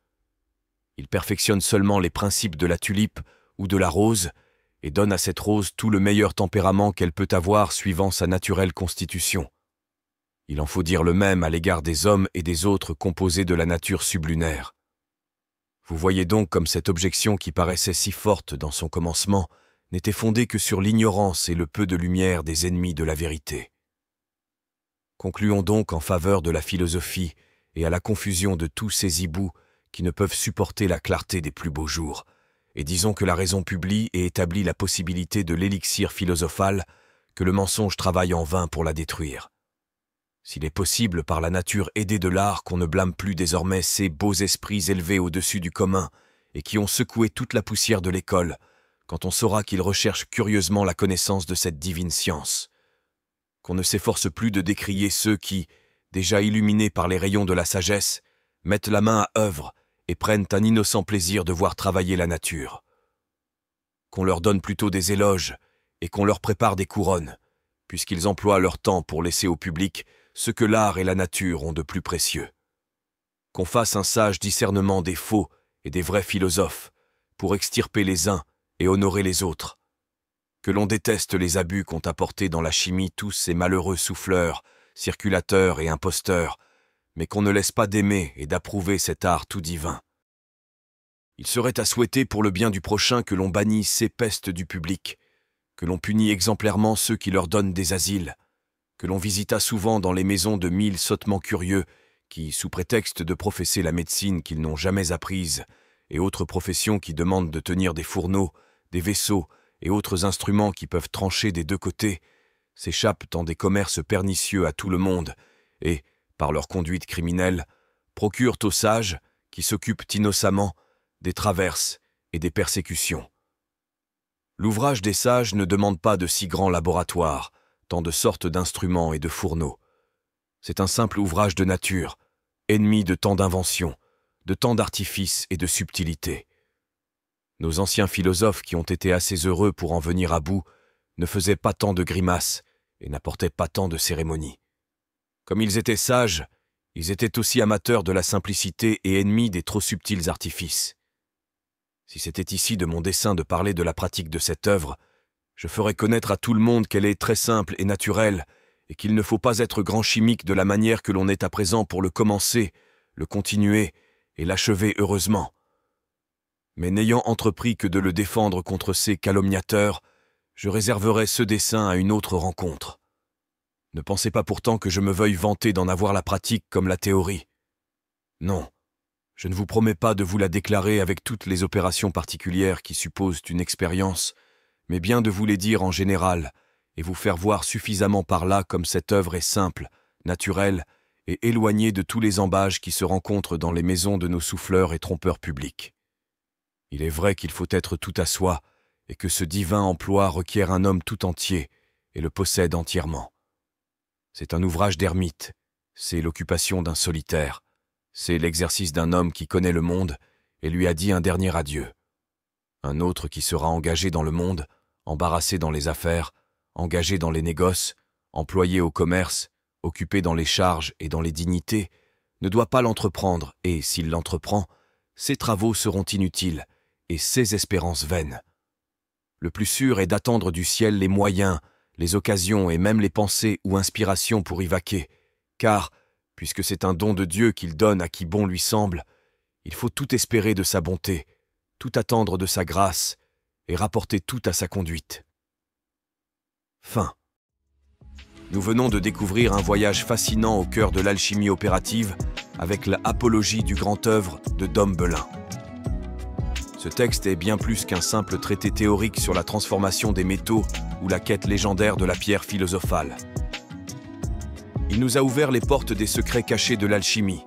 Il perfectionne seulement les principes de la tulipe ou de la rose et donne à cette rose tout le meilleur tempérament qu'elle peut avoir suivant sa naturelle constitution. Il en faut dire le même à l'égard des hommes et des autres composés de la nature sublunaire. Vous voyez donc comme cette objection qui paraissait si forte dans son commencement n'était fondée que sur l'ignorance et le peu de lumière des ennemis de la vérité. Concluons donc en faveur de la philosophie et à la confusion de tous ces hiboux qui ne peuvent supporter la clarté des plus beaux jours, et disons que la raison publie et établit la possibilité de l'élixir philosophal, que le mensonge travaille en vain pour la détruire. S'il est possible par la nature aidée de l'art qu'on ne blâme plus désormais ces beaux esprits élevés au-dessus du commun et qui ont secoué toute la poussière de l'école, quand on saura qu'ils recherchent curieusement la connaissance de cette divine science, qu'on ne s'efforce plus de décrier ceux qui, déjà illuminés par les rayons de la sagesse, mettent la main à œuvre et prennent un innocent plaisir de voir travailler la nature. Qu'on leur donne plutôt des éloges et qu'on leur prépare des couronnes, puisqu'ils emploient leur temps pour laisser au public ce que l'art et la nature ont de plus précieux. Qu'on fasse un sage discernement des faux et des vrais philosophes, pour extirper les uns et honorer les autres. Que l'on déteste les abus qu'ont apportés dans la chimie tous ces malheureux souffleurs, circulateurs et imposteurs, mais qu'on ne laisse pas d'aimer et d'approuver cet art tout divin. Il serait à souhaiter pour le bien du prochain que l'on bannisse ces pestes du public, que l'on punisse exemplairement ceux qui leur donnent des asiles, que l'on visita souvent dans les maisons de 1000 sottement curieux qui, sous prétexte de professer la médecine qu'ils n'ont jamais apprise, et autres professions qui demandent de tenir des fourneaux, des vaisseaux et autres instruments qui peuvent trancher des deux côtés, s'échappent dans des commerces pernicieux à tout le monde et, par leur conduite criminelle, procurent aux sages, qui s'occupent innocemment, des traverses et des persécutions. L'ouvrage des sages ne demande pas de si grands laboratoires, tant de sortes d'instruments et de fourneaux. C'est un simple ouvrage de nature, ennemi de tant d'inventions, de tant d'artifices et de subtilités. Nos anciens philosophes qui ont été assez heureux pour en venir à bout ne faisaient pas tant de grimaces et n'apportaient pas tant de cérémonies. Comme ils étaient sages, ils étaient aussi amateurs de la simplicité et ennemis des trop subtils artifices. Si c'était ici de mon dessein de parler de la pratique de cette œuvre, je ferais connaître à tout le monde qu'elle est très simple et naturelle, et qu'il ne faut pas être grand chimique de la manière que l'on est à présent pour le commencer, le continuer et l'achever heureusement. Mais n'ayant entrepris que de le défendre contre ces calomniateurs, je réserverai ce dessein à une autre rencontre. Ne pensez pas pourtant que je me veuille vanter d'en avoir la pratique comme la théorie. Non, je ne vous promets pas de vous la déclarer avec toutes les opérations particulières qui supposent une expérience, mais bien de vous les dire en général, et vous faire voir suffisamment par là comme cette œuvre est simple, naturelle, et éloignée de tous les embages qui se rencontrent dans les maisons de nos souffleurs et trompeurs publics. Il est vrai qu'il faut être tout à soi, et que ce divin emploi requiert un homme tout entier, et le possède entièrement. C'est un ouvrage d'ermite, c'est l'occupation d'un solitaire, c'est l'exercice d'un homme qui connaît le monde et lui a dit un dernier adieu. Un autre qui sera engagé dans le monde, embarrassé dans les affaires, engagé dans les négoces, employé au commerce, occupé dans les charges et dans les dignités, ne doit pas l'entreprendre et, s'il l'entreprend, ses travaux seront inutiles et ses espérances vaines. Le plus sûr est d'attendre du ciel les moyens, les occasions et même les pensées ou inspirations pour y vaquer, car, puisque c'est un don de Dieu qu'il donne à qui bon lui semble, il faut tout espérer de sa bonté, tout attendre de sa grâce et rapporter tout à sa conduite. Fin. Nous venons de découvrir un voyage fascinant au cœur de l'alchimie opérative avec la Apologie du grand œuvre de Dom Belin. Ce texte est bien plus qu'un simple traité théorique sur la transformation des métaux ou la quête légendaire de la pierre philosophale. Il nous a ouvert les portes des secrets cachés de l'alchimie,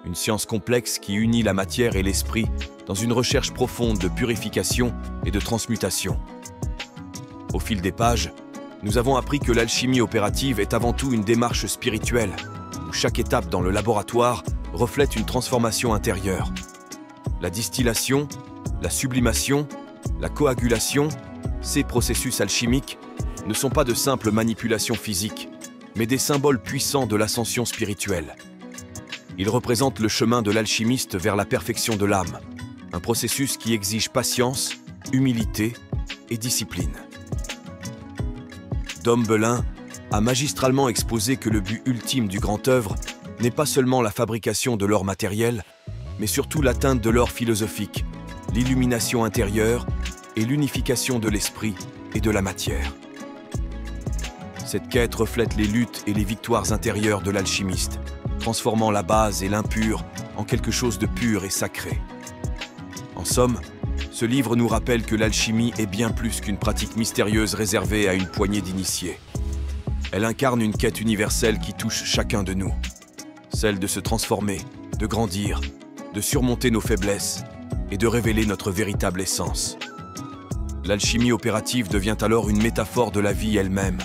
une science complexe qui unit la matière et l'esprit dans une recherche profonde de purification et de transmutation. Au fil des pages, nous avons appris que l'alchimie opérative est avant tout une démarche spirituelle, où chaque étape dans le laboratoire reflète une transformation intérieure. La distillation, la sublimation, la coagulation, ces processus alchimiques ne sont pas de simples manipulations physiques, mais des symboles puissants de l'ascension spirituelle. Ils représentent le chemin de l'alchimiste vers la perfection de l'âme, un processus qui exige patience, humilité et discipline. Dom Belin a magistralement exposé que le but ultime du grand œuvre n'est pas seulement la fabrication de l'or matériel, mais surtout l'atteinte de l'or philosophique, l'illumination intérieure et l'unification de l'esprit et de la matière. Cette quête reflète les luttes et les victoires intérieures de l'alchimiste, transformant la base et l'impur en quelque chose de pur et sacré. En somme, ce livre nous rappelle que l'alchimie est bien plus qu'une pratique mystérieuse réservée à une poignée d'initiés. Elle incarne une quête universelle qui touche chacun de nous, celle de se transformer, de grandir, de surmonter nos faiblesses et de révéler notre véritable essence. L'alchimie opérative devient alors une métaphore de la vie elle-même,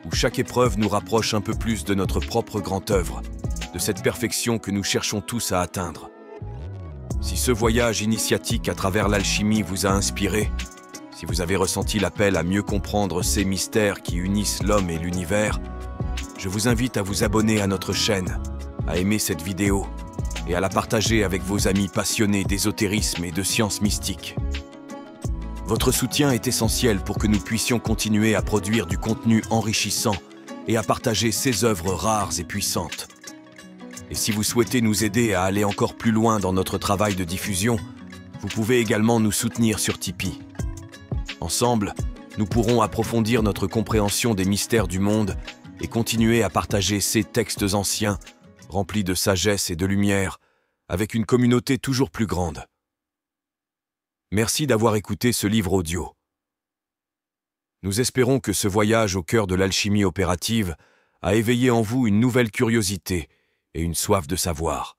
où chaque épreuve nous rapproche un peu plus de notre propre grand œuvre, de cette perfection que nous cherchons tous à atteindre. Si ce voyage initiatique à travers l'alchimie vous a inspiré, si vous avez ressenti l'appel à mieux comprendre ces mystères qui unissent l'homme et l'univers, je vous invite à vous abonner à notre chaîne, à aimer cette vidéo et à la partager avec vos amis passionnés d'ésotérisme et de sciences mystiques. Votre soutien est essentiel pour que nous puissions continuer à produire du contenu enrichissant et à partager ces œuvres rares et puissantes. Et si vous souhaitez nous aider à aller encore plus loin dans notre travail de diffusion, Vous pouvez également nous soutenir sur Tipeee. Ensemble, nous pourrons approfondir notre compréhension des mystères du monde et continuer à partager ces textes anciens, remplis de sagesse et de lumière, avec une communauté toujours plus grande. Merci d'avoir écouté ce livre audio. Nous espérons que ce voyage au cœur de l'alchimie opérative a éveillé en vous une nouvelle curiosité et une soif de savoir.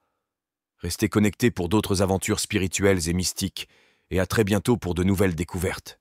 Restez connectés pour d'autres aventures spirituelles et mystiques, et à très bientôt pour de nouvelles découvertes.